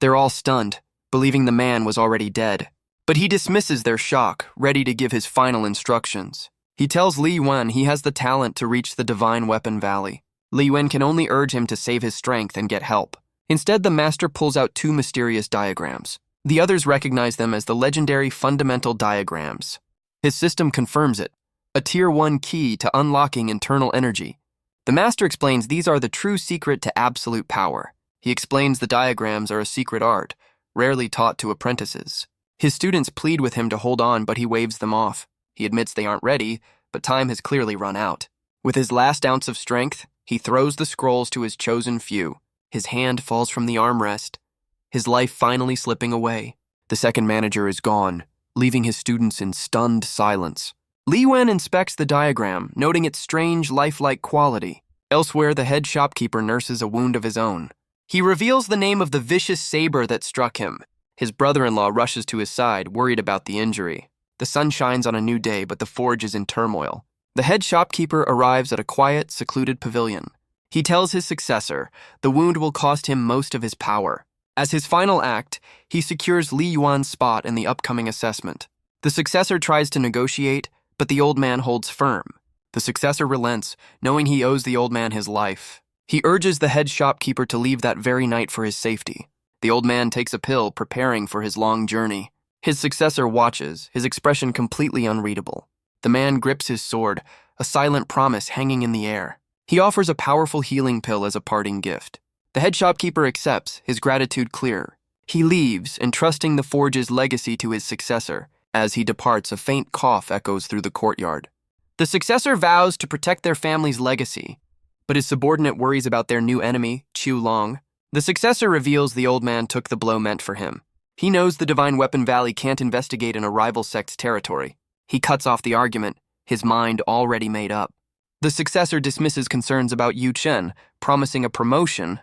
They're all stunned, believing the man was already dead. But he dismisses their shock, ready to give his final instructions. He tells Li Yuan he has the talent to reach the Divine Weapon Valley. Li Yuan can only urge him to save his strength and get help. Instead, the master pulls out two mysterious diagrams. The others recognize them as the legendary fundamental diagrams. His system confirms it, a Tier 1 key to unlocking internal energy. The master explains these are the true secret to absolute power. He explains the diagrams are a secret art, rarely taught to apprentices. His students plead with him to hold on, but he waves them off. He admits they aren't ready, but time has clearly run out. With his last ounce of strength, he throws the scrolls to his chosen few. His hand falls from the armrest, his life finally slipping away. The second manager is gone, leaving his students in stunned silence. Li Yuan inspects the diagram, noting its strange, lifelike quality. Elsewhere, the head shopkeeper nurses a wound of his own. He reveals the name of the vicious saber that struck him. His brother-in-law rushes to his side, worried about the injury. The sun shines on a new day, but the forge is in turmoil. The head shopkeeper arrives at a quiet, secluded pavilion. He tells his successor the wound will cost him most of his power. As his final act, he secures Li Yuan's spot in the upcoming assessment. The successor tries to negotiate, but the old man holds firm. The successor relents, knowing he owes the old man his life. He urges the head shopkeeper to leave that very night for his safety. The old man takes a pill, preparing for his long journey. His successor watches, his expression completely unreadable. The man grips his sword, a silent promise hanging in the air. He offers a powerful healing pill as a parting gift. The head shopkeeper accepts, his gratitude clear. He leaves, entrusting the forge's legacy to his successor. As he departs, a faint cough echoes through the courtyard. The successor vows to protect their family's legacy, but his subordinate worries about their new enemy, Chulong. The successor reveals the old man took the blow meant for him. He knows the Divine Weapon Valley can't investigate in a rival sect's territory. He cuts off the argument, his mind already made up. The successor dismisses concerns about Yu Chen, promising a promotion.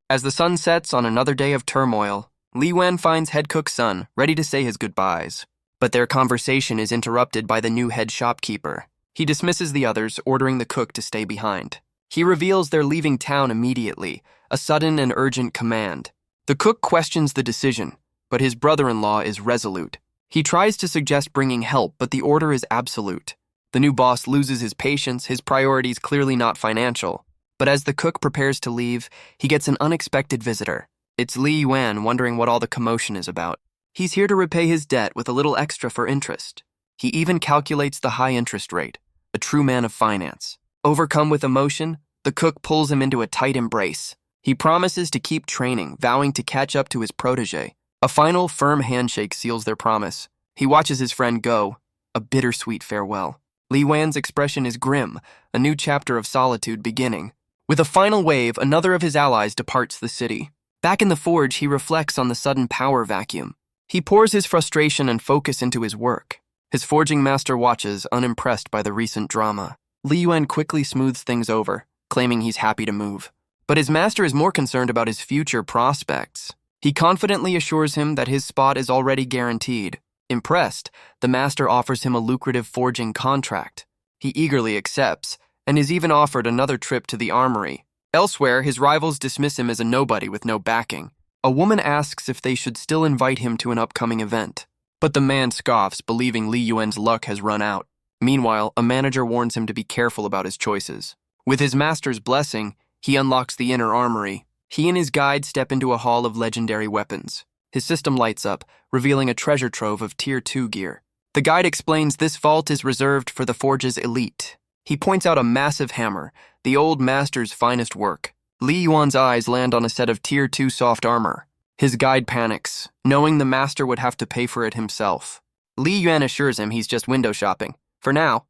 As the sun sets on another day of turmoil, Li Yuan finds head cook's son, ready to say his goodbyes. But their conversation is interrupted by the new head shopkeeper. He dismisses the others, ordering the cook to stay behind. He reveals they're leaving town immediately, a sudden and urgent command. The cook questions the decision, but his brother-in-law is resolute. He tries to suggest bringing help, but the order is absolute. The new boss loses his patience, his priorities clearly not financial. But as the cook prepares to leave, he gets an unexpected visitor. It's Li Yuan, wondering what all the commotion is about. He's here to repay his debt with a little extra for interest. He even calculates the high interest rate, a true man of finance. Overcome with emotion, the cook pulls him into a tight embrace. He promises to keep training, vowing to catch up to his protege. A final, firm handshake seals their promise. He watches his friend go, a bittersweet farewell. Li Yuan's expression is grim, a new chapter of solitude beginning. With a final wave, another of his allies departs the city. Back in the forge, he reflects on the sudden power vacuum. He pours his frustration and focus into his work. His forging master watches, unimpressed by the recent drama. Li Yuan quickly smooths things over, claiming he's happy to move. But his master is more concerned about his future prospects. He confidently assures him that his spot is already guaranteed. Impressed, the master offers him a lucrative forging contract. He eagerly accepts, and is even offered another trip to the armory. Elsewhere, his rivals dismiss him as a nobody with no backing. A woman asks if they should still invite him to an upcoming event. But the man scoffs, believing Li Yuan's luck has run out. Meanwhile, a manager warns him to be careful about his choices. With his master's blessing, he unlocks the inner armory. He and his guide step into a hall of legendary weapons. His system lights up, revealing a treasure trove of Tier 2 gear. The guide explains this vault is reserved for the forge's elite. He points out a massive hammer, the old master's finest work. Li Yuan's eyes land on a set of Tier 2 soft armor. His guide panics, knowing the master would have to pay for it himself. Li Yuan assures him he's just window shopping. For now,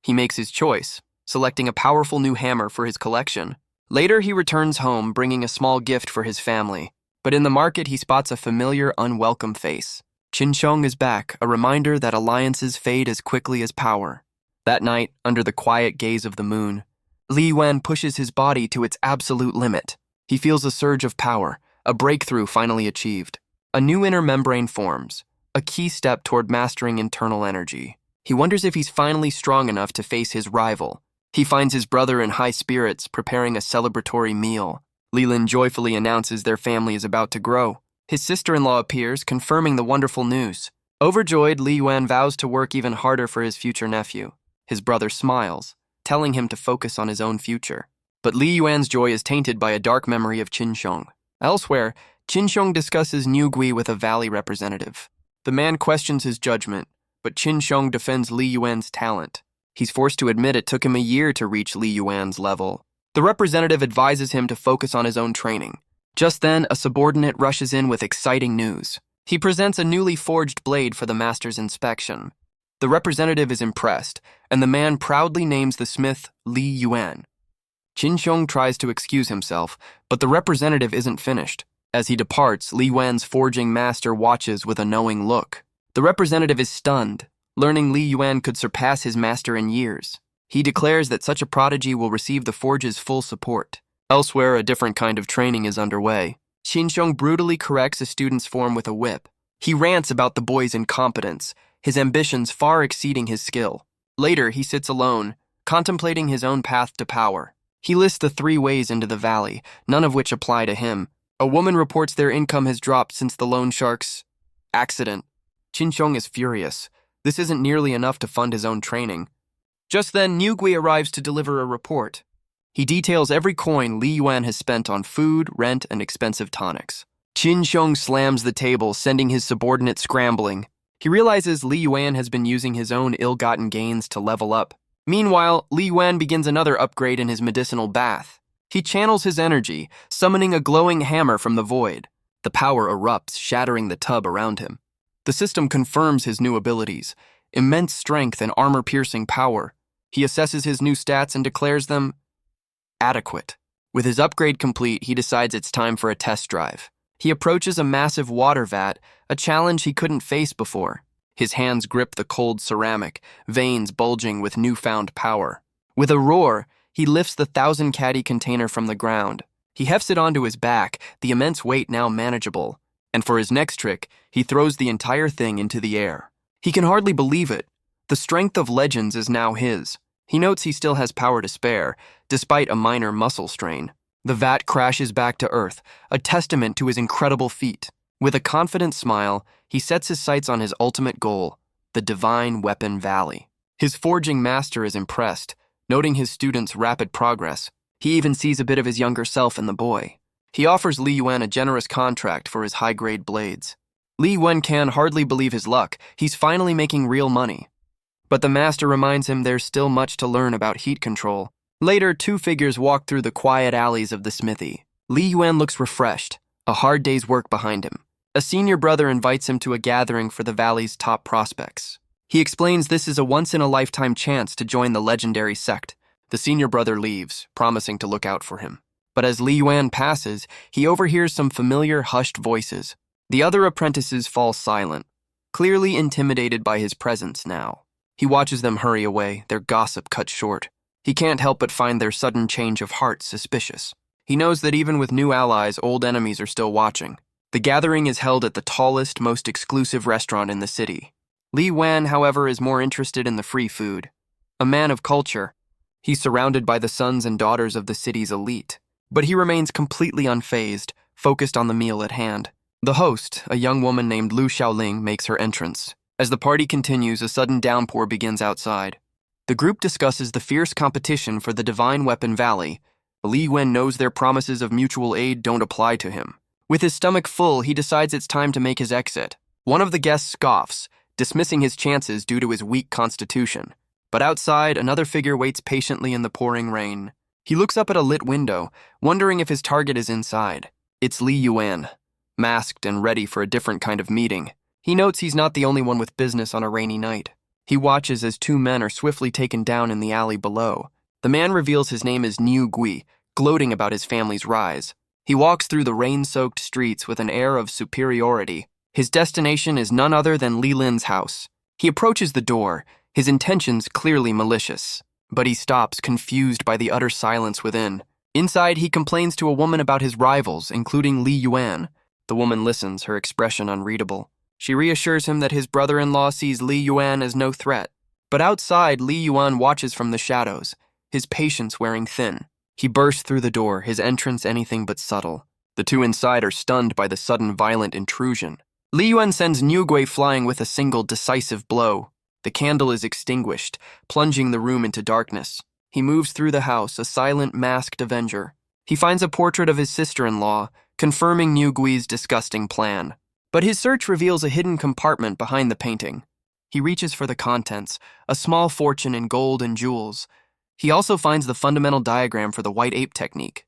he makes his choice, selecting a powerful new hammer for his collection. Later, he returns home, bringing a small gift for his family. But in the market, he spots a familiar, unwelcome face. Qinsheng is back, a reminder that alliances fade as quickly as power. That night, under the quiet gaze of the moon, Li Yuan pushes his body to its absolute limit. He feels a surge of power, a breakthrough finally achieved. A new inner membrane forms, a key step toward mastering internal energy. He wonders if he's finally strong enough to face his rival. He finds his brother in high spirits, preparing a celebratory meal. Li Lin joyfully announces their family is about to grow. His sister-in-law appears, confirming the wonderful news. Overjoyed, Li Yuan vows to work even harder for his future nephew. His brother smiles, telling him to focus on his own future. But Li Yuan's joy is tainted by a dark memory of Qinsheng. Elsewhere, Qinsheng discusses Niu Gui with a valley representative. The man questions his judgment, but Qinsheng defends Li Yuan's talent. He's forced to admit it took him a year to reach Li Yuan's level. The representative advises him to focus on his own training. Just then, a subordinate rushes in with exciting news. He presents a newly forged blade for the master's inspection. The representative is impressed, and the man proudly names the smith Li Yuan. Qinsheng tries to excuse himself, but the representative isn't finished. As he departs, Li Yuan's forging master watches with a knowing look. The representative is stunned, learning Li Yuan could surpass his master in years. He declares that such a prodigy will receive the forge's full support. Elsewhere, a different kind of training is underway. Qinsheng brutally corrects a student's form with a whip. He rants about the boy's incompetence, his ambitions far exceeding his skill. Later, he sits alone, contemplating his own path to power. He lists the 3 ways into the valley, none of which apply to him. A woman reports their income has dropped since the loan shark's accident. Qinsheng is furious. This isn't nearly enough to fund his own training. Just then, Niu Gui arrives to deliver a report. He details every coin Li Yuan has spent on food, rent, and expensive tonics. Qinsheng slams the table, sending his subordinate scrambling. He realizes Li Yuan has been using his own ill-gotten gains to level up. Meanwhile, Li Yuan begins another upgrade in his medicinal bath. He channels his energy, summoning a glowing hammer from the void. The power erupts, shattering the tub around him. The system confirms his new abilities, immense strength and armor-piercing power. He assesses his new stats and declares them adequate. With his upgrade complete, he decides it's time for a test drive. He approaches a massive water vat, a challenge he couldn't face before. His hands grip the cold ceramic, veins bulging with newfound power. With a roar, he lifts the 1,000-caddy container from the ground. He hefts it onto his back, the immense weight now manageable. And for his next trick, he throws the entire thing into the air. He can hardly believe it. The strength of legends is now his. He notes he still has power to spare, despite a minor muscle strain. The vat crashes back to earth, a testament to his incredible feat. With a confident smile, he sets his sights on his ultimate goal, the Divine Weapon Valley. His forging master is impressed, noting his student's rapid progress. He even sees a bit of his younger self in the boy. He offers Li Yuan a generous contract for his high-grade blades. Li Yuan can hardly believe his luck. He's finally making real money. But the master reminds him there's still much to learn about heat control. Later, 2 figures walk through the quiet alleys of the smithy. Li Yuan looks refreshed, a hard day's work behind him. A senior brother invites him to a gathering for the valley's top prospects. He explains this is a once-in-a-lifetime chance to join the legendary sect. The senior brother leaves, promising to look out for him. But as Li Yuan passes, he overhears some familiar, hushed voices. The other apprentices fall silent, clearly intimidated by his presence now. He watches them hurry away, their gossip cut short. He can't help but find their sudden change of heart suspicious. He knows that even with new allies, old enemies are still watching. The gathering is held at the tallest, most exclusive restaurant in the city. Li Yuan, however, is more interested in the free food. A man of culture, he's surrounded by the sons and daughters of the city's elite. But he remains completely unfazed, focused on the meal at hand. The host, a young woman named Lu Xiaoling, makes her entrance. As the party continues, a sudden downpour begins outside. The group discusses the fierce competition for the Divine Weapon Valley. Li Yuan knows their promises of mutual aid don't apply to him. With his stomach full, he decides it's time to make his exit. One of the guests scoffs, dismissing his chances due to his weak constitution. But outside, another figure waits patiently in the pouring rain. He looks up at a lit window, wondering if his target is inside. It's Li Yuan, masked and ready for a different kind of meeting. He notes he's not the only one with business on a rainy night. He watches as 2 men are swiftly taken down in the alley below. The man reveals his name is Niu Gui, gloating about his family's rise. He walks through the rain-soaked streets with an air of superiority. His destination is none other than Li Lin's house. He approaches the door, his intentions clearly malicious. But he stops, confused by the utter silence within. Inside, he complains to a woman about his rivals, including Li Yuan. The woman listens, her expression unreadable. She reassures him that his brother-in-law sees Li Yuan as no threat. But outside, Li Yuan watches from the shadows, his patience wearing thin. He bursts through the door, his entrance anything but subtle. The two inside are stunned by the sudden violent intrusion. Li Yuan sends Niu Gui flying with a single decisive blow. The candle is extinguished, plunging the room into darkness. He moves through the house, a silent, masked avenger. He finds a portrait of his sister-in-law, confirming Niu Gui's disgusting plan. But his search reveals a hidden compartment behind the painting. He reaches for the contents, a small fortune in gold and jewels. He also finds the fundamental diagram for the white ape technique.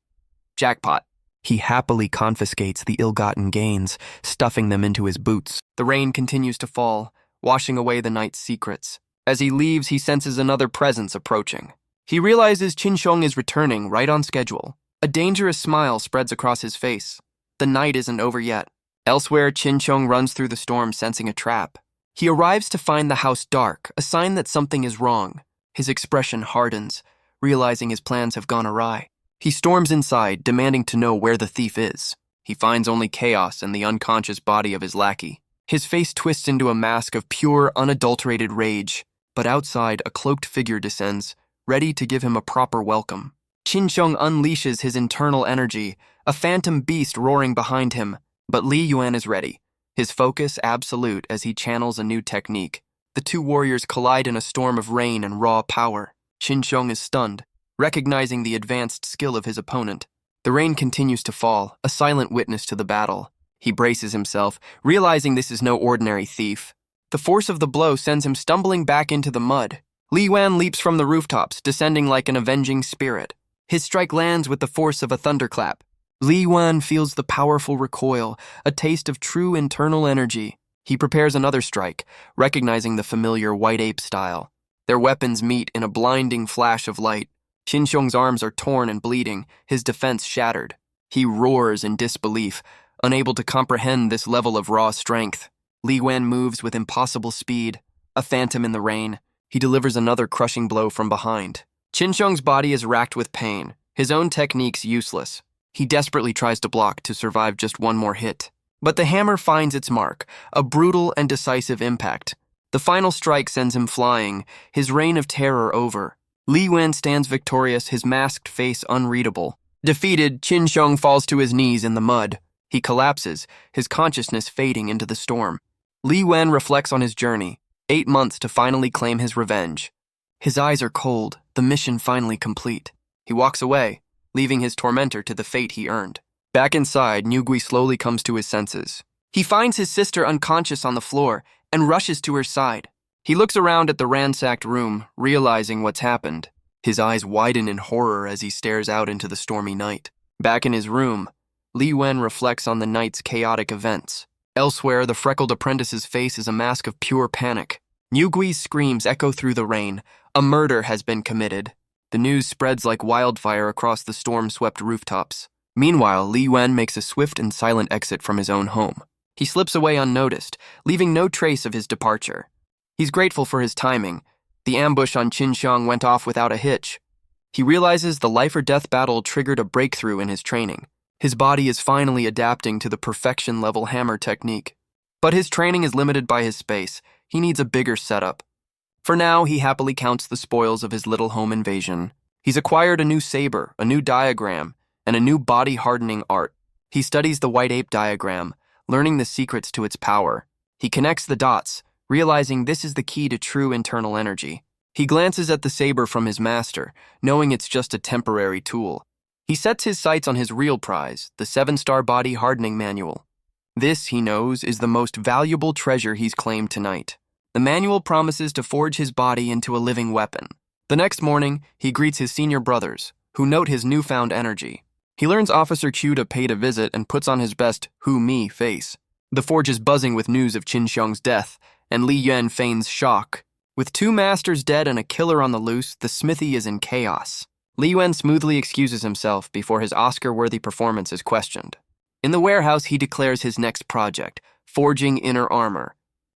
Jackpot. He happily confiscates the ill-gotten gains, stuffing them into his boots. The rain continues to fall, washing away the night's secrets. As he leaves, he senses another presence approaching. He realizes Qinsheng is returning right on schedule. A dangerous smile spreads across his face. The night isn't over yet. Elsewhere, Qinsheng runs through the storm, sensing a trap. He arrives to find the house dark, a sign that something is wrong. His expression hardens, realizing his plans have gone awry. He storms inside, demanding to know where the thief is. He finds only chaos and the unconscious body of his lackey. His face twists into a mask of pure, unadulterated rage. But outside, a cloaked figure descends, ready to give him a proper welcome. Qinsheng unleashes his internal energy, a phantom beast roaring behind him. But Li Yuan is ready, his focus absolute as he channels a new technique. The two warriors collide in a storm of rain and raw power. Qinsheng is stunned, recognizing the advanced skill of his opponent. The rain continues to fall, a silent witness to the battle. He braces himself, realizing this is no ordinary thief. The force of the blow sends him stumbling back into the mud. Li Yuan leaps from the rooftops, descending like an avenging spirit. His strike lands with the force of a thunderclap. Li Yuan feels the powerful recoil, a taste of true internal energy. He prepares another strike, recognizing the familiar white ape style. Their weapons meet in a blinding flash of light. Qinsheng's arms are torn and bleeding, his defense shattered. He roars in disbelief, unable to comprehend this level of raw strength. Li Yuan moves with impossible speed, a phantom in the rain. He delivers another crushing blow from behind. Qinsheng's body is racked with pain, his own techniques useless. He desperately tries to block to survive just one more hit. But the hammer finds its mark, a brutal and decisive impact. The final strike sends him flying, his reign of terror over. Li Yuan stands victorious, his masked face unreadable. Defeated, Qinsheng falls to his knees in the mud. He collapses, his consciousness fading into the storm. Li Yuan reflects on his journey, 8 months to finally claim his revenge. His eyes are cold, the mission finally complete. He walks away, leaving his tormentor to the fate he earned. Back inside, Niu Gui slowly comes to his senses. He finds his sister unconscious on the floor and rushes to her side. He looks around at the ransacked room, realizing what's happened. His eyes widen in horror as he stares out into the stormy night. Back in his room, Li Yuan reflects on the night's chaotic events. Elsewhere, the freckled apprentice's face is a mask of pure panic. Niu Gui's screams echo through the rain. A murder has been committed. The news spreads like wildfire across the storm-swept rooftops. Meanwhile, Li Yuan makes a swift and silent exit from his own home. He slips away unnoticed, leaving no trace of his departure. He's grateful for his timing. The ambush on Qinsheng went off without a hitch. He realizes the life-or-death battle triggered a breakthrough in his training. His body is finally adapting to the perfection-level hammer technique. But his training is limited by his space. He needs a bigger setup. For now, he happily counts the spoils of his little home invasion. He's acquired a new saber, a new diagram, and a new body-hardening art. He studies the white ape diagram, learning the secrets to its power. He connects the dots, realizing this is the key to true internal energy. He glances at the saber from his master, knowing it's just a temporary tool. He sets his sights on his real prize, the 7-star body hardening manual. This, he knows, is the most valuable treasure he's claimed tonight. The manual promises to forge his body into a living weapon. The next morning, he greets his senior brothers, who note his newfound energy. He learns Officer Q paid a visit and puts on his best "who me" face. The forge is buzzing with news of Qinsheng's death, and Li Yuan feigns shock. With 2 masters dead and a killer on the loose, the smithy is in chaos. Li Yuan smoothly excuses himself before his Oscar-worthy performance is questioned. In the warehouse, he declares his next project, forging inner armor.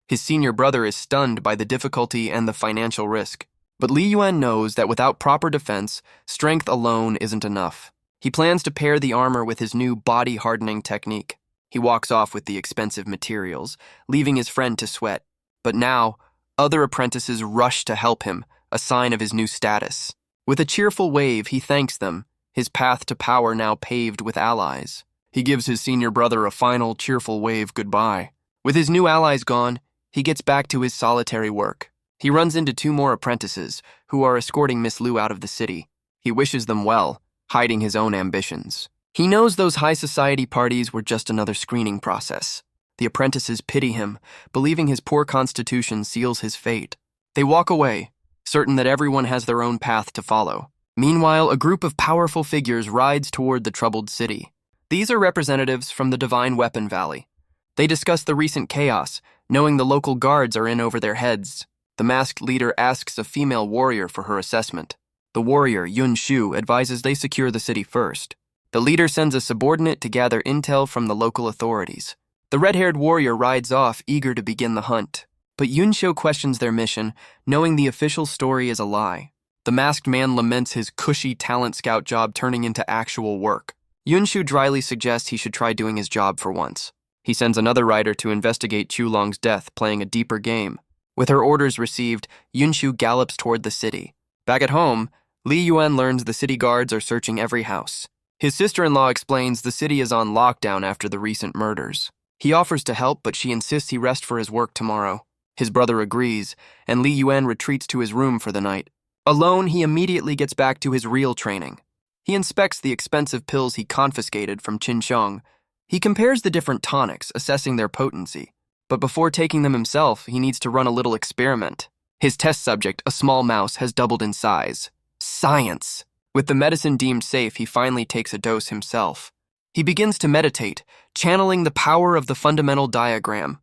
His senior brother is stunned by the difficulty and the financial risk. But Li Yuan knows that without proper defense, strength alone isn't enough. He plans to pair the armor with his new body-hardening technique. He walks off with the expensive materials, leaving his friend to sweat. But now, other apprentices rush to help him, a sign of his new status. With a cheerful wave, he thanks them, his path to power now paved with allies. He gives his senior brother a final, cheerful wave goodbye. With his new allies gone, he gets back to his solitary work. He runs into 2 more apprentices, who are escorting Miss Lu out of the city. He wishes them well, hiding his own ambitions. He knows those high society parties were just another screening process. The apprentices pity him, believing his poor constitution seals his fate. They walk away, certain that everyone has their own path to follow. Meanwhile, a group of powerful figures rides toward the troubled city. These are representatives from the Divine Weapon Valley. They discuss the recent chaos, knowing the local guards are in over their heads. The masked leader asks a female warrior for her assessment. The warrior, Yun Shu, advises they secure the city first. The leader sends a subordinate to gather intel from the local authorities. The red-haired warrior rides off, eager to begin the hunt. But Yun Shu questions their mission, knowing the official story is a lie. The masked man laments his cushy talent scout job turning into actual work. Yun Shu dryly suggests he should try doing his job for once. He sends another rider to investigate Chulong's death, playing a deeper game. With her orders received, Yun Shu gallops toward the city. Back at home, Li Yuan learns the city guards are searching every house. His sister-in-law explains the city is on lockdown after the recent murders. He offers to help, but she insists he rest for his work tomorrow. His brother agrees, and Li Yuan retreats to his room for the night. Alone, he immediately gets back to his real training. He inspects the expensive pills he confiscated from Qinsheng. He compares the different tonics, assessing their potency. But before taking them himself, he needs to run a little experiment. His test subject, a small mouse, has doubled in size. Science! With the medicine deemed safe, he finally takes a dose himself. He begins to meditate, channeling the power of the fundamental diagram.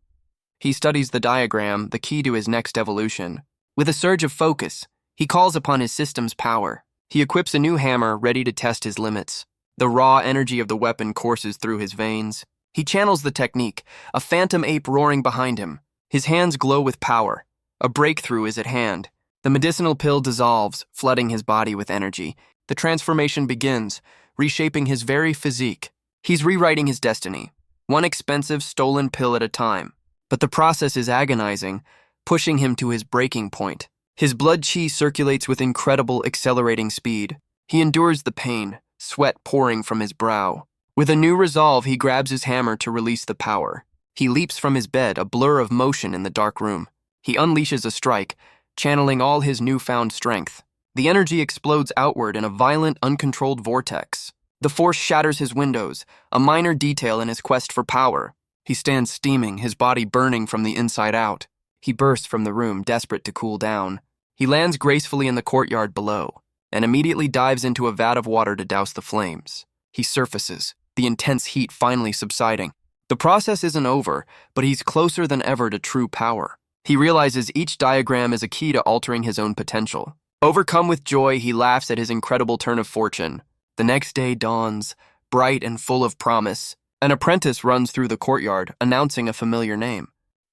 He studies the diagram, the key to his next evolution. With a surge of focus, he calls upon his system's power. He equips a new hammer, ready to test his limits. The raw energy of the weapon courses through his veins. He channels the technique, a phantom ape roaring behind him. His hands glow with power. A breakthrough is at hand. The medicinal pill dissolves, flooding his body with energy. The transformation begins, reshaping his very physique. He's rewriting his destiny, one expensive, stolen pill at a time. But the process is agonizing, pushing him to his breaking point. His blood qi circulates with incredible, accelerating speed. He endures the pain, sweat pouring from his brow. With a new resolve, he grabs his hammer to release the power. He leaps from his bed, a blur of motion in the dark room. He unleashes a strike, channeling all his newfound strength. The energy explodes outward in a violent, uncontrolled vortex. The force shatters his windows, a minor detail in his quest for power. He stands steaming, his body burning from the inside out. He bursts from the room, desperate to cool down. He lands gracefully in the courtyard below, and immediately dives into a vat of water to douse the flames. He surfaces, the intense heat finally subsiding. The process isn't over, but he's closer than ever to true power. He realizes each diagram is a key to altering his own potential. Overcome with joy, he laughs at his incredible turn of fortune. The next day dawns, bright and full of promise. An apprentice runs through the courtyard, announcing a familiar name.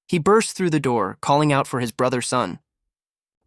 He bursts through the door, calling out for his brother Sun.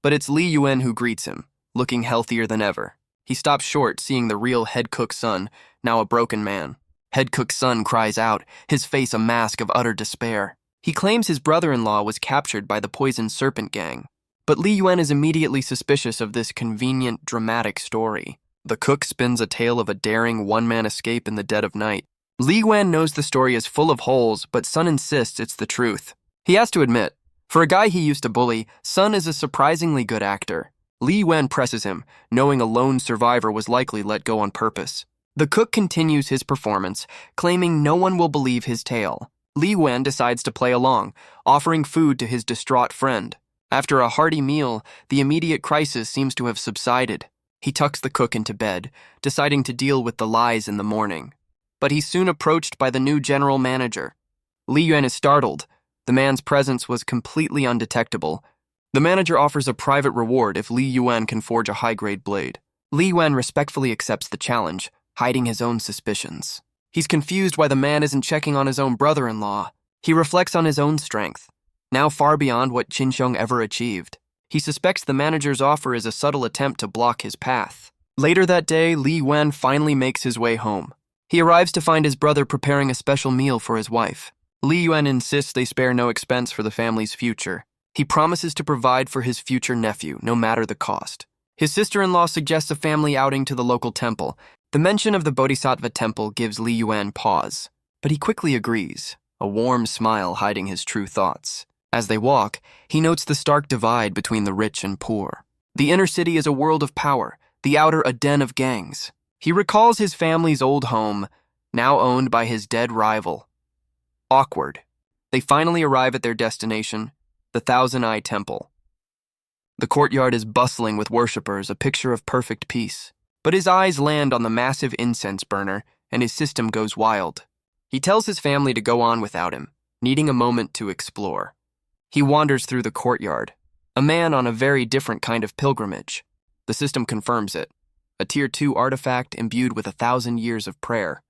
But it's Li Yuan who greets him, looking healthier than ever. He stops short, seeing the real head cook Sun, now a broken man. Head cook Sun cries out, his face a mask of utter despair. He claims his brother-in-law was captured by the poison serpent gang. But Li Yuan is immediately suspicious of this convenient, dramatic story. The cook spins a tale of a daring one-man escape in the dead of night. Li Yuan knows the story is full of holes, but Sun insists it's the truth. He has to admit, for a guy he used to bully, Sun is a surprisingly good actor. Li Yuan presses him, knowing a lone survivor was likely let go on purpose. The cook continues his performance, claiming no one will believe his tale. Li Yuan decides to play along, offering food to his distraught friend. After a hearty meal, the immediate crisis seems to have subsided. He tucks the cook into bed, deciding to deal with the lies in the morning. But he's soon approached by the new general manager. Li Yuan is startled. The man's presence was completely undetectable. The manager offers a private reward if Li Yuan can forge a high-grade blade. Li Yuan respectfully accepts the challenge, hiding his own suspicions. He's confused why the man isn't checking on his own brother-in-law. He reflects on his own strength, now far beyond what Qin Xiong ever achieved. He suspects the manager's offer is a subtle attempt to block his path. Later that day, Li Yuan finally makes his way home. He arrives to find his brother preparing a special meal for his wife. Li Yuan insists they spare no expense for the family's future. He promises to provide for his future nephew, no matter the cost. His sister-in-law suggests a family outing to the local temple. The mention of the Bodhisattva temple gives Li Yuan pause, but he quickly agrees, a warm smile hiding his true thoughts. As they walk, he notes the stark divide between the rich and poor. The inner city is a world of power, the outer a den of gangs. He recalls his family's old home, now owned by his dead rival. Awkward. They finally arrive at their destination, the Thousand Eye Temple. The courtyard is bustling with worshippers, a picture of perfect peace. But his eyes land on the massive incense burner, and his system goes wild. He tells his family to go on without him, needing a moment to explore. He wanders through the courtyard, a man on a very different kind of pilgrimage. The system confirms it, a Tier 2 artifact imbued with 1,000 years of prayer.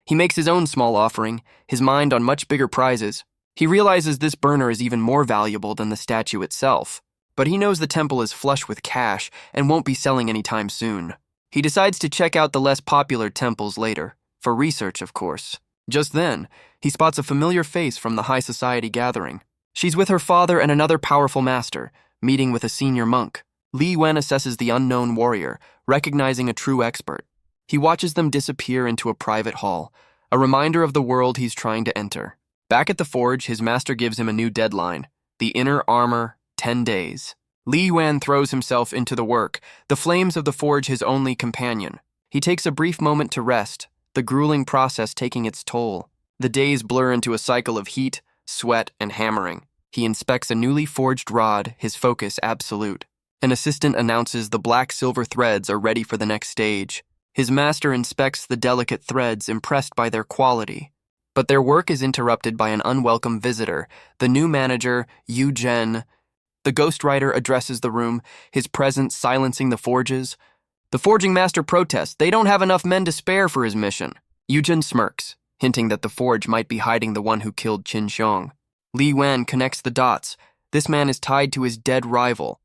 He makes his own small offering, his mind on much bigger prizes. He realizes this burner is even more valuable than the statue itself, but he knows the temple is flush with cash and won't be selling anytime soon. He decides to check out the less popular temples later, for research, of course. Just then, he spots a familiar face from the high society gathering. She's with her father and another powerful master, meeting with a senior monk. Li Yuan assesses the unknown warrior, recognizing a true expert. He watches them disappear into a private hall, a reminder of the world he's trying to enter. Back at the forge, his master gives him a new deadline, the inner armor, 10 days. Li Yuan throws himself into the work, the flames of the forge his only companion. He takes a brief moment to rest, the grueling process taking its toll. The days blur into a cycle of heat, sweat, and hammering. He inspects a newly forged rod, his focus absolute. An assistant announces the black-silver threads are ready for the next stage. His master inspects the delicate threads, impressed by their quality. But their work is interrupted by an unwelcome visitor, the new manager, Yu Zhen. The ghostwriter addresses the room, his presence silencing the forges. The forging master protests. They don't have enough men to spare for his mission. Yu Zhen smirks, hinting that the forge might be hiding the one who killed Qin Xiong. Li Yuan connects the dots. This man is tied to his dead rival.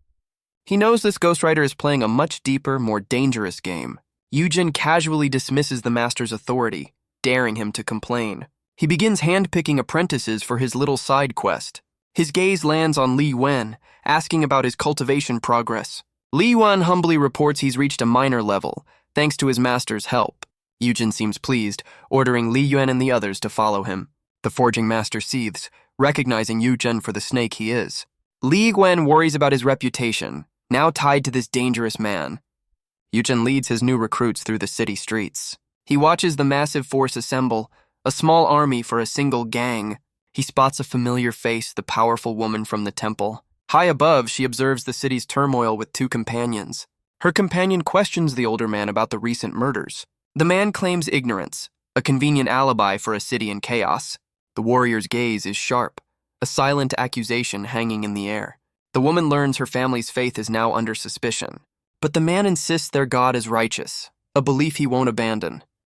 He knows this ghostwriter is playing a much deeper, more dangerous game. Yu Zhen casually dismisses the master's authority, daring him to complain. He begins handpicking apprentices for his little side quest. His gaze lands on Li Yuan, asking about his cultivation progress. Li Yuan humbly reports he's reached a minor level, thanks to his master's help. Yu Zhen seems pleased, ordering Li Yuan and the others to follow him. The forging master seethes, recognizing Yu Zhen for the snake he is. Li Yuan worries about his reputation, now tied to this dangerous man. Yu Zhen leads his new recruits through the city streets. He watches the massive force assemble, a small army for a single gang. He spots a familiar face, the powerful woman from the temple. High above, she observes the city's turmoil with two companions. Her companion questions the older man about the recent murders. The man claims ignorance, a convenient alibi for a city in chaos. The warrior's gaze is sharp, a silent accusation hanging in the air. The woman learns her family's faith is now under suspicion. But the man insists their God is righteous, a belief he won't abandon.